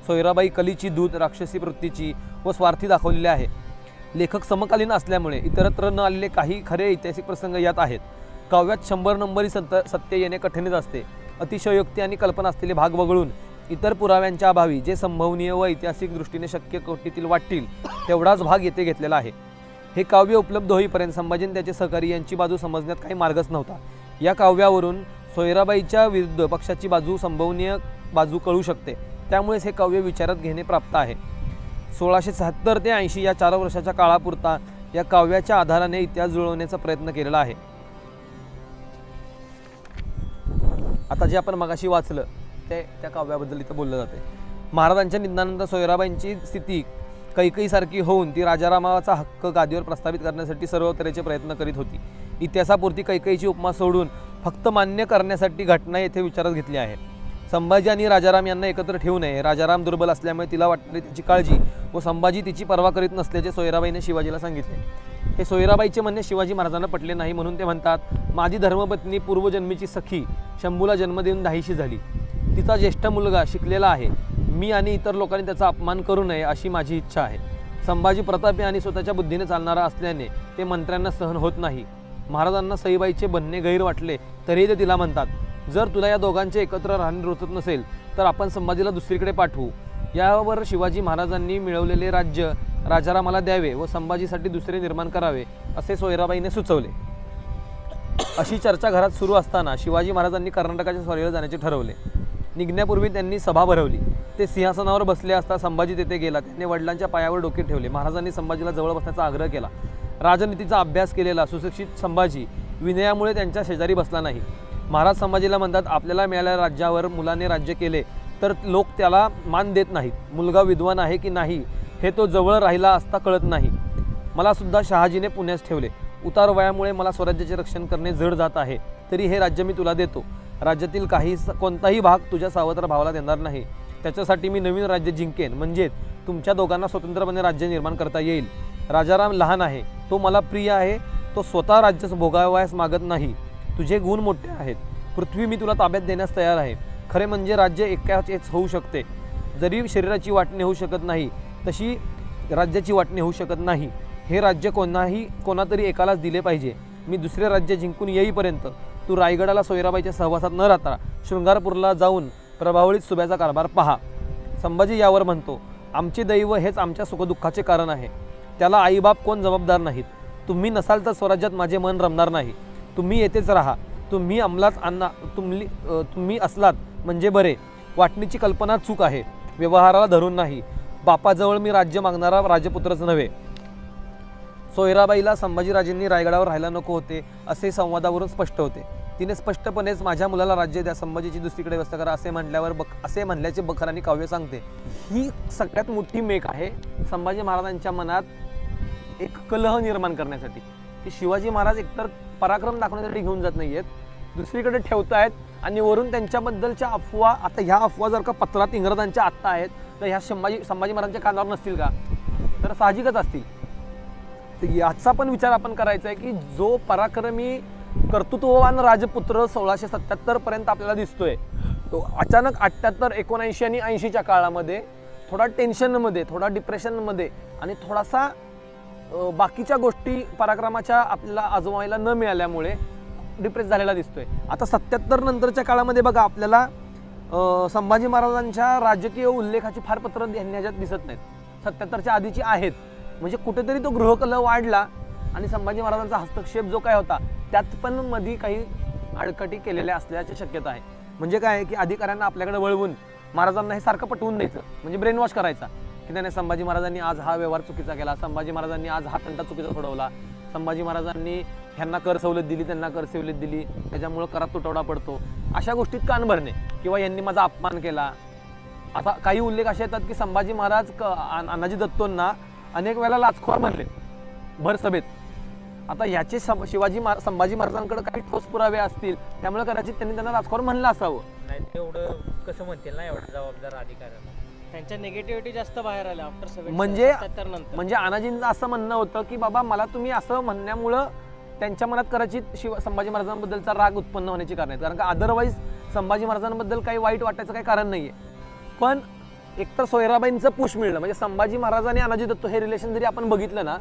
सोयराबाई कलीची दूत, राक्षसी वृत्तीची व स्वार्थी दाखवलेली आहे. लेखक समकालीन असल्यामुळे इतरत्र न आलेले काही खरे ऐतिहासिक प्रसंग यात आहेत. काव्यात 100 नंबरी सत्य येणे कठीणच असते. अतिशयोक्ती आणि कल्पना असलेले भाग वगळून इतर पुराव्यांच्या अभावी जे संभवनीय व ऐतिहासिक दृष्टीने शक्य कोटीतील वाटतील तेवढाच भाग येथे घेतलेला आहे. हे काव्य उपलब्ध होईपर्यंत संभाजी त्याचे सहकारी यांची बाजू समजण्यात काही मार्गच नव्हता. या काव्यावरून सोयराबाईच्या विरुद्ध पक्षाची संभवनीय बाजू कळू शकते. त्यामुळेच हे काव्य विचारात घेणे प्राप्त आहे. 1676 ते 80 या 4 वर्षाच्या काळापुरता या काव्याच्या आधाराने इतिहास जुळवण्याचा प्रयत्न केलेला आहे. आता जे आपण मगाशी वाचलं त्या काव्याबद्दल इथं बोललं जाते. महाराजांच्या निधनानंतर सोयराबाईंची स्थिती कैकेयीसारखी होऊन ती राजारामाचा हक्क गादीवर प्रस्थापित करण्यासाठी सर्व तऱ्हेचे प्रयत्न करीत होती. इतिहासापुरती कैकेयीची उपमा सोडून फक्त मान्य करण्यासाठी घटना येथे विचारात घेतली आहे. संभाजी आणि राजाराम यांना एकत्र ठेवू नये. राजाराम दुर्बल असल्यामुळे तिला वाटणारी त्याची काळजी व संभाजी तिची पर्वा करीत नसल्याचे सोयराबाईने शिवाजीला सांगितले. हे सोयराबाईचे म्हणणे शिवाजी महाराजांना पटले नाही, म्हणून ते म्हणतात, माझी धर्मपत्नी पूर्वजन्मीची सखी शंभूला जन्म देऊन दाहीशी झाली. तिचा ज्येष्ठ मुलगा शिकलेला आहे. मी आणि इतर लोकांनी त्याचा अपमान करू नये अशी माझी इच्छा आहे. संभाजी प्रतापी आणि स्वतःच्या बुद्धीने चालणारा असल्याने ते मंत्र्यांना सहन होत नाही. महाराजांना सईबाईचे बनणे गैर वाटले तरीही ते तिला म्हणतात, जर तुला या दोघांचे एकत्र राहणे रोचत नसेल तर आपण संभाजीला दुसरीकडे पाठवू. यावर शिवाजी महाराजांनी मिळवलेले राज्य राजारामाला द्यावे व संभाजीसाठी दुसरे निर्माण करावे असे सोयराबाईने सुचवले. अशी चर्चा घरात सुरू असताना शिवाजी महाराजांनी कर्नाटकाच्या स्वारीवर जाण्याचे ठरवले. निघण्यापूर्वी त्यांनी सभा भरवली. ते सिंहासनावर बसले असता संभाजी तेथे गेला. त्यांनी वडिलांच्या पायावर डोके ठेवले. महाराजांनी संभाजीला जवळ बसण्याचा आग्रह केला. राजनीतीचा अभ्यास केलेला सुशिक्षित संभाजी विनयामुळे त्यांच्या शेजारी बसला नाही. महाराज संभाजीला म्हणतात, आपल्याला मिळालेल्या राज्यावर मुलाने राज्य केले तर लोक त्याला मान देत नाहीत. मुलगा विद्वान आहे की नाही हे तो जवळ राहिला असता कळत नाही. मला सुद्धा शहाजीने पुण्यास ठेवले. उतार वयामुळे मला स्वराज्याचे रक्षण करणे जड जात आहे. तरी हे राज्य मी तुला देतो. राज्यातील कोणताही भाग तुझ्या सावत्र भावाला देणार नाही. त्याच्यासाठी मी नवीन राज्य जिंकेन, म्हणजे तुमच्या दोघांना स्वतंत्रपणे राज्य निर्माण करता येईल. राजाराम लहान आहे, तो मला प्रिय आहे. तो स्वतः राज्य भोगावयास मागत नाही. तुझे गुण मोठे आहेत. पृथ्वी मी तुला ताब्यात देण्यास तयार आहे. खरे म्हणजे राज्य एकाचेच होऊ शकते. जरी शरीराची वाटणी होऊ शकत नाही तशी राज्याची वाटणी होऊ शकत नाही. हे राज्य कोणातरी एकालाच दिले पाहिजे. मी दुसरे राज्य जिंकून येईपर्यंत तू रायगडाला सोयराबाईच्या सहवासात न राहता शृंगारपूरला जाऊन प्रभावळीत सुभ्याचा कारभार पहा. संभाजी यावर म्हणतो, आमचे दैव हेच आमच्या सुखदुःखाचे कारण आहे. त्याला आईबाप कोण जबाबदार नाहीत. तुम्ही नसाल तर स्वराज्यात माझे मन रमणार नाही. तुम्ही येथेच राहा. तुम्ही असलात म्हणजे बरे. वाटणीची कल्पना चूक आहे, व्यवहाराला धरून नाही. बापाजवळ मी राज्य मागणारा राजपुत्रच नव्हे. सोयराबाईला संभाजीराजेंनी रायगडावर राहायला नको होते असे संवादावरून स्पष्ट होते. तिने स्पष्टपणेच माझ्या मुलाला राज्य द्या, संभाजीची दुसरीकडे व्यवस्था करा असे म्हणल्याचे बखरांनी काव्य सांगते. ही सगळ्यात मोठी मेक आहे संभाजी महाराजांच्या मनात एक कलह निर्माण करण्यासाठी, की शिवाजी महाराज एकतर पराक्रम दाखवण्यासाठी घेऊन जात नाहीयेत, दुसरीकडे ठेवतायत आणि वरून त्यांच्याबद्दलच्या अफवा. आता ह्या अफवा जर का पत्रात इंग्रजांच्या आत्ता आहेत तर ह्या संभाजी महाराजांच्या कानावर नसतील का? तर साहजिकच असतील. तर याचा पण विचार आपण करायचा आहे की जो पराक्रमी कर्तृत्ववान राजपुत्र 1677 पर्यंत आपल्याला दिसतोय, तो अचानक 78, 79 आणि 80च्या काळामध्ये थोडा टेन्शनमध्ये, थोडा डिप्रेशनमध्ये आणि थोडासा बाकीच्या गोष्टी पराक्रमाच्या आपल्याला आजमावायला न मिळाल्यामुळे डिप्रेस झालेला दिसतोय. आता 77 नंतरच्या काळामध्ये बघा आपल्याला संभाजी महाराजांच्या राजकीय उल्लेखाची फार पत्र ह्याच्यात दिसत नाहीत. 77च्या आधीची आहेत. म्हणजे कुठेतरी तो गृहकलह वाढला आणि संभाजी महाराजांचा हस्तक्षेप जो काय होता त्यात पण मध्ये काही आडकाठी केलेल्या असल्याची शक्यता आहे. म्हणजे काय की अधिकाऱ्यांना आपल्याकडे वळवून महाराजांना हे सारखं पटवून द्यायचं, म्हणजे ब्रेन वॉश करायचा की त्याने संभाजी महाराजांनी आज हा व्यवहार चुकीचा केला, संभाजी महाराजांनी आज हा तंटा चुकीचा सोडवला, संभाजी महाराजांनी ह्यांना कर सवलत दिली, त्यांना कर सवलत दिली, त्याच्यामुळं करात तुटवडा पडतो, अशा गोष्टीत कान भरणे किंवा यांनी माझा अपमान केला. आता काही उल्लेख असे येतात की संभाजी महाराज अनाजी दत्तोंना अनेक वेळेला लाचखोर म्हणले भर सभेत. आता ह्याचे संभाजी महाराजांकडे काही ठोस पुरावे असतील, त्यामुळे कदाचित त्यांनी त्यांना लाचखोर म्हणलं असावं. नाही तेवढं कसं म्हणतील ना, एवढं जबाबदार अधिकाऱ्यांना त्यांच्या निगेटिव्हिटी जास्त बाहेर आल्या आफ्टर 77 नंतर. म्हणजे अनाजींचं असं म्हणणं होतं की बाबा मला तुम्ही असं म्हणण्यामुळं त्यांच्या मनात कदाचित संभाजी महाराजांबद्दलचा राग उत्पन्न होण्याची कारण आहेत. कारण का अदरवाईज संभाजी महाराजांबद्दल काही वाईट वाटायचं काही कारण नाहीये. पण एकतर सोयराबाईंचं पुश मिळलं, म्हणजे संभाजी महाराज आणि अनाजी दत्तो हे रिलेशन जरी आपण बघितलं ना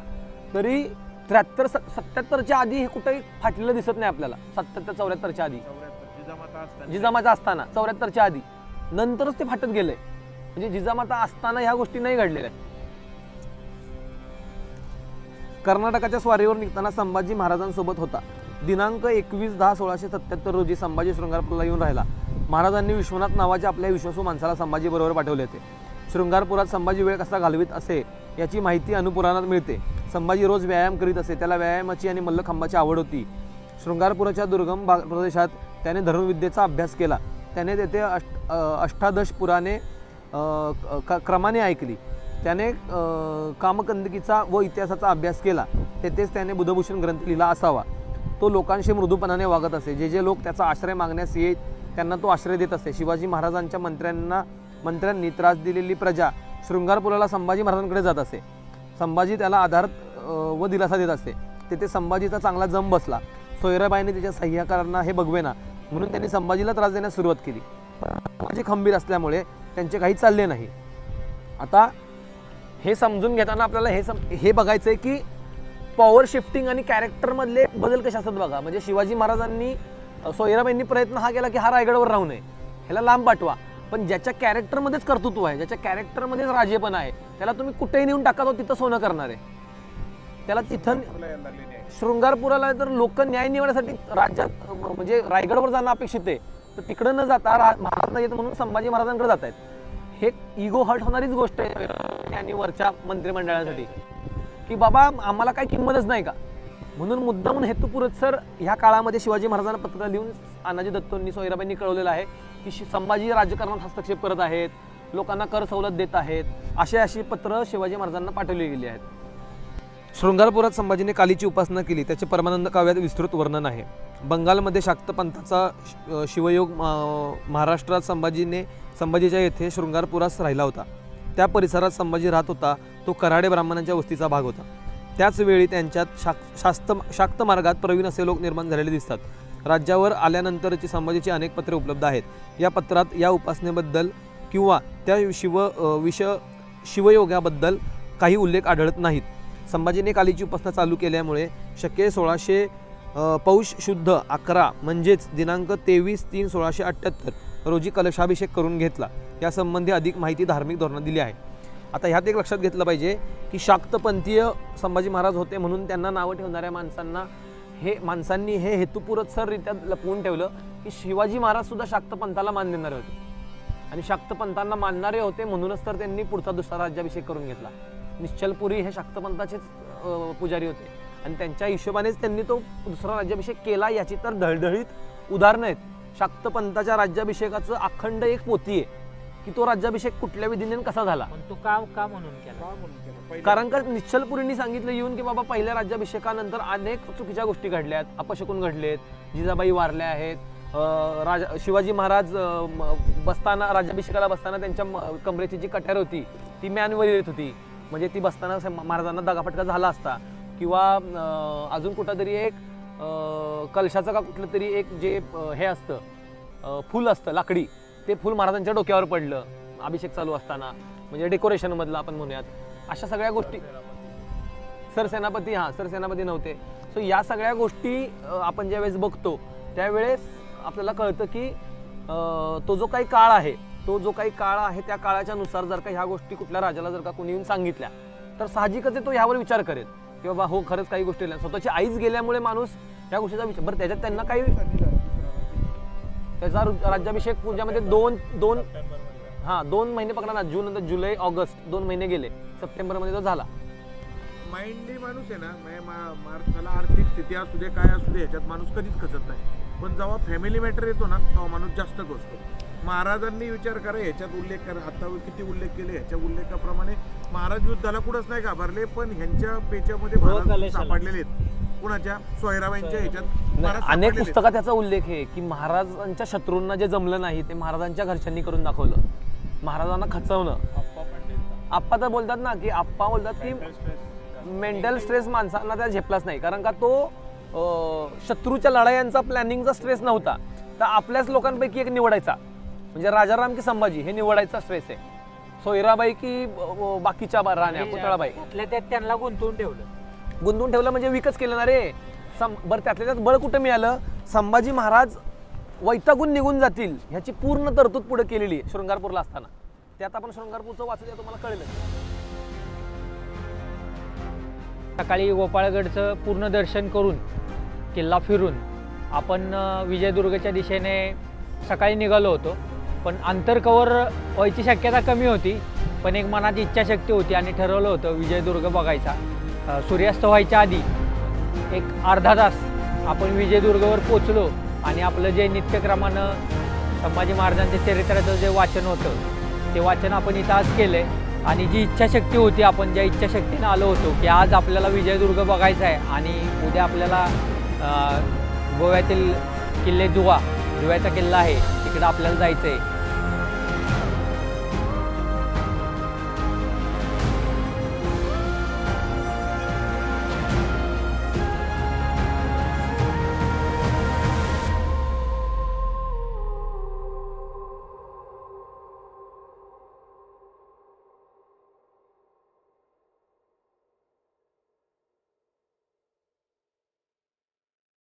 तरी 73-77च्या आधी हे कुठेही फाटलेलं दिसत नाही आपल्याला. 77-74च्या आधी जिजामाता असताना 74च्या आधी नंतरच ते फाटत गेले. म्हणजे जिजामाता असताना ह्या गोष्टी नाही घडलेल्या. कर्नाटकाच्या स्वारीवर निघताना संभाजी महाराजांसोबत होता. दिनांक 21/10/1677 रोजी संभाजी शृंगारपूरला येऊन राहिला. महाराजांनी विश्वनाथ नावाच्या आपल्या विश्वासू माणसाला संभाजी बरोबर पाठवले होते. शृंगारपुरात संभाजी वेळ कसा घालवित असे याची माहिती अनुपुराणात मिळते. संभाजी रोज व्यायाम करीत असे. त्याला व्यायामाची आणि मल्लखांबाची आवड होती. शृंगारपुराच्या दुर्गम प्रदेशात त्याने धनुर्विद्येचा अभ्यास केला. त्याने तेथे अष्टादश पुराणे क्रमाने ऐकली. त्याने कामकंदकीचा व इतिहासाचा अभ्यास केला. तेथेच त्याने बुधभूषण ग्रंथ लिहिला असावा. तो लोकांशी मृदूपणाने वागत असे. जे लोक त्याचा आश्रय मागण्यास त्यांना तो आश्रय देत असते. शिवाजी महाराजांच्या मंत्र्यांनी त्रास दिलेली प्रजा शृंगारपुराला संभाजी महाराजांकडे जात असे. संभाजी त्याला आधार व दिलासा देत असते. तेथे संभाजीचा चांगला जम बसला. सोयराबाईंनी तिच्या सह्याकारांना हे बघवेना म्हणून त्यांनी संभाजीला त्रास देण्यास सुरुवात केली. संभाजी खंबीर असल्यामुळे त्यांचे काही चालले नाही. आता हे समजून घेताना आपल्याला हे बघायचं आहे की पॉवर शिफ्टिंग आणि कॅरेक्टरमधले बदल कसे असतात बघा. म्हणजे शिवाजी महाराजांनी सोयराबाईंनी प्रयत्न हा केला की हा रायगडावर राहू नये, ह्याला लांब पाठवा. पण ज्याच्या कॅरेक्टरमध्येच कर्तृत्व आहे, ज्याच्या कॅरेक्टरमध्येच राजेपणा आहे, त्याला तुम्ही कुठेही नेऊन टाका, तो तिथं सोनं करणार आहे. त्याला तिथं शृंगारपुराला तर लोक न्याय निवडण्यासाठी राज्यात म्हणजे रायगडवर जाणं अपेक्षित आहे, तर तिकडं न जाता महाराज नाही येत म्हणून संभाजी महाराजांकडे जात आहेत. हे इगो हर्ट होणारीच गोष्ट आहे आणि वरच्या मंत्रिमंडळासाठी की बाबा आम्हाला काही किंमतच नाही का. म्हणून मुद्दामून हेतुपुरस्सर ह्या काळामध्ये शिवाजी महाराजांना पत्र लिहून अनाजी दत्तोंनी सोयराबाईंनी कळवलेलं आहे की संभाजी राजकारणात हस्तक्षेप करत आहेत, लोकांना कर सवलत देत आहेत, अशी पत्र शिवाजी महाराजांना पाठवली गेली आहेत. शृंगारपुरात संभाजीने कालीची उपासना केली, त्याचे परमानंद काव्यात विस्तृत वर्णन आहे. बंगालमध्ये शाक्त पंथाचा शिवयोग महाराष्ट्रात संभाजीच्या येथे शृंगारपुरात राहिला होता. त्या परिसरात संभाजी राहत होता तो कराडे ब्राह्मणांच्या वस्तीचा भाग होता. त्याच वेळी त्यांच्यात शाक्त मार्गात प्रवीण असे लोक निर्माण झालेले दिसतात. राज्यावर आल्यानंतरची संभाजीची अनेक पत्रे उपलब्ध आहेत. या पत्रात या उपासनेबद्दल किंवा त्या शिवयोगाबद्दल काही उल्लेख आढळत नाहीत. संभाजीने कालीची उपासना चालू केल्यामुळे शके 1600 पौष शुद्ध 11 म्हणजेच दिनांक 23/3/1678 रोजी कलशाभिषेक करून घेतला. यासंबंधी अधिक माहिती धार्मिक धोरणात दिली आहे. आता ह्यात एक लक्षात घेतलं पाहिजे की शाक्तपंथीय संभाजी महाराज होते म्हणून त्यांना नावं ठेवणाऱ्या माणसांनी हे हेतुपुरस्सररित्या लपवून ठेवलं की शिवाजी महाराज सुद्धा शाक्तपंथाला मान देणारे होते आणि शाक्तपंथांना मानणारे होते म्हणूनच तर त्यांनी पुढचा दुसरा राज्याभिषेक करून घेतला. निश्चलपुरी हे शाक्तपंथाचेच पुजारी होते आणि त्यांच्या हिशोबानेच त्यांनी तो दुसरा राज्याभिषेक केला. याची तर ढळढळीत उदाहरणं आहेत. शाक्तपंथाच्या राज्याभिषेकाचं अखंड एक पोथी आहे की तो राज्याभिषेक कुठल्या विधीने कसा झाला. तो का म्हणून केला? कारण का निश्चलपुरींनी सांगितलं येऊन की बाबा पहिल्या राज्याभिषेकानंतर अनेक चुकीच्या गोष्टी घडल्यात, अपशकुन घडलेत, जिजाबाई वारल्या आहेत, शिवाजी महाराज बसताना राज्याभिषेकाला बसताना त्यांच्या कमरेची जी कट्यार होती ती मॅनवर येत होती, म्हणजे ती बसताना महाराजांना दगाफटका झाला असता. किंवा अजून कुठंतरी एक कलशाचं का कुठलं तरी एक जे हे असतं फूल असतं लाकडी, ते फूल महाराजांच्या डोक्यावर पडलं अभिषेक चालू असताना, म्हणजे डेकोरेशन मधलं आपण म्हणूयात. अशा सगळ्या गोष्टी सरसेनापती नव्हते. सो या सगळ्या गोष्टी आपण ज्यावेळेस बघतो त्यावेळेस आपल्याला कळतं की तो जो काही काळ आहे त्या काळाच्या नुसार जर का ह्या गोष्टी कुठल्या राजाला जर का कोणी येऊन सांगितल्या तर साहजिकच तो ह्यावर विचार करेल की बाबा हो खरंच काही गोष्टी स्वतःची आईच गेल्यामुळे माणूस या गोष्टीचा विचार. बरं त्याच्यात त्यांना काही त्याचा राज्याभिषेक पूजामध्ये दोन महिने पकडा ना, जून नंतर जुलै ऑगस्ट 2 महिने गेले, सप्टेंबरमध्ये तो झाला. माइंडली माणूस आहे ना, त्याला आर्थिक स्थिती असू दे काय असू दे ह्याच्यात माणूस कधीच खचत नाही. पण जेव्हा फॅमिली मॅटर येतो ना तेव्हा माणूस जास्त घसतो. महाराजांनी विचार करा, ह्याच्यात उल्लेख करा, आता किती उल्लेख केले, ह्याच्या उल्लेखाप्रमाणे महाराज युद्धाला कुठंच नाही घाबरले, पण ह्यांच्या पेच्यामध्ये महाराज सापडलेले आहेत. कुणाच्या? सोयराबाईंच्या ह्याच्यात अनेक पुस्तकात त्याचा उल्लेख आहे की महाराजांच्या शत्रूंना जे जमलं नाही ते महाराजांच्या घरच्यांनी करून दाखवलं. महाराजांना खचवणं. आप्पा तर बोलतात ना की मेंटल स्ट्रेस माणसांना त्या झेपलाच नाही, कारण का तो शत्रूच्या लढायांचा प्लॅनिंगचा स्ट्रेस नव्हता, तर आपल्याच लोकांपैकी एक निवडायचा, म्हणजे राजाराम की संभाजी हे निवडायचा स्ट्रेस आहे. सोयराबाई की बाकीच्या राण्या पुतळाबाई त्यात त्यांना गुंतवून ठेवलं म्हणजे विकच केलं ना रे. बरं त्यातल्या त्यात बळ कुठं मिळालं? संभाजी महाराज वैतागून निघून जातील ह्याची पूर्ण तरतूद पुढे केलेली आहे शृंगारपूरला असताना. त्यात आपण शृंगारपूरचं वाचूया, तुम्हाला कळलं. सकाळी गोपाळगडचं पूर्ण दर्शन करून किल्ला फिरून आपण विजयदुर्गच्या दिशेने सकाळी निघालो होतो. पण अंतर कव्हर व्हायची शक्यता कमी होती, पण एक मनात इच्छाशक्ती होती आणि ठरवलं होतं विजयदुर्ग बघायचा. सूर्यास्त व्हायच्या आधी एक अर्धा तास आपण विजयदुर्गवर पोचलो आणि आपलं जे नित्यक्रमानं संभाजी महाराजांच्या चरित्राचं जे वाचन होतं ते वाचन आपण इथं आज केलं आहे. आणि जी इच्छाशक्ती होती, आपण ज्या इच्छाशक्तीनं आलो होतो की आज आपल्याला विजयदुर्ग बघायचा आहे आणि उद्या आपल्याला गोव्यातील किल्ले जुव्याचा किल्ला आहे तिकडं आपल्याला जायचं आहे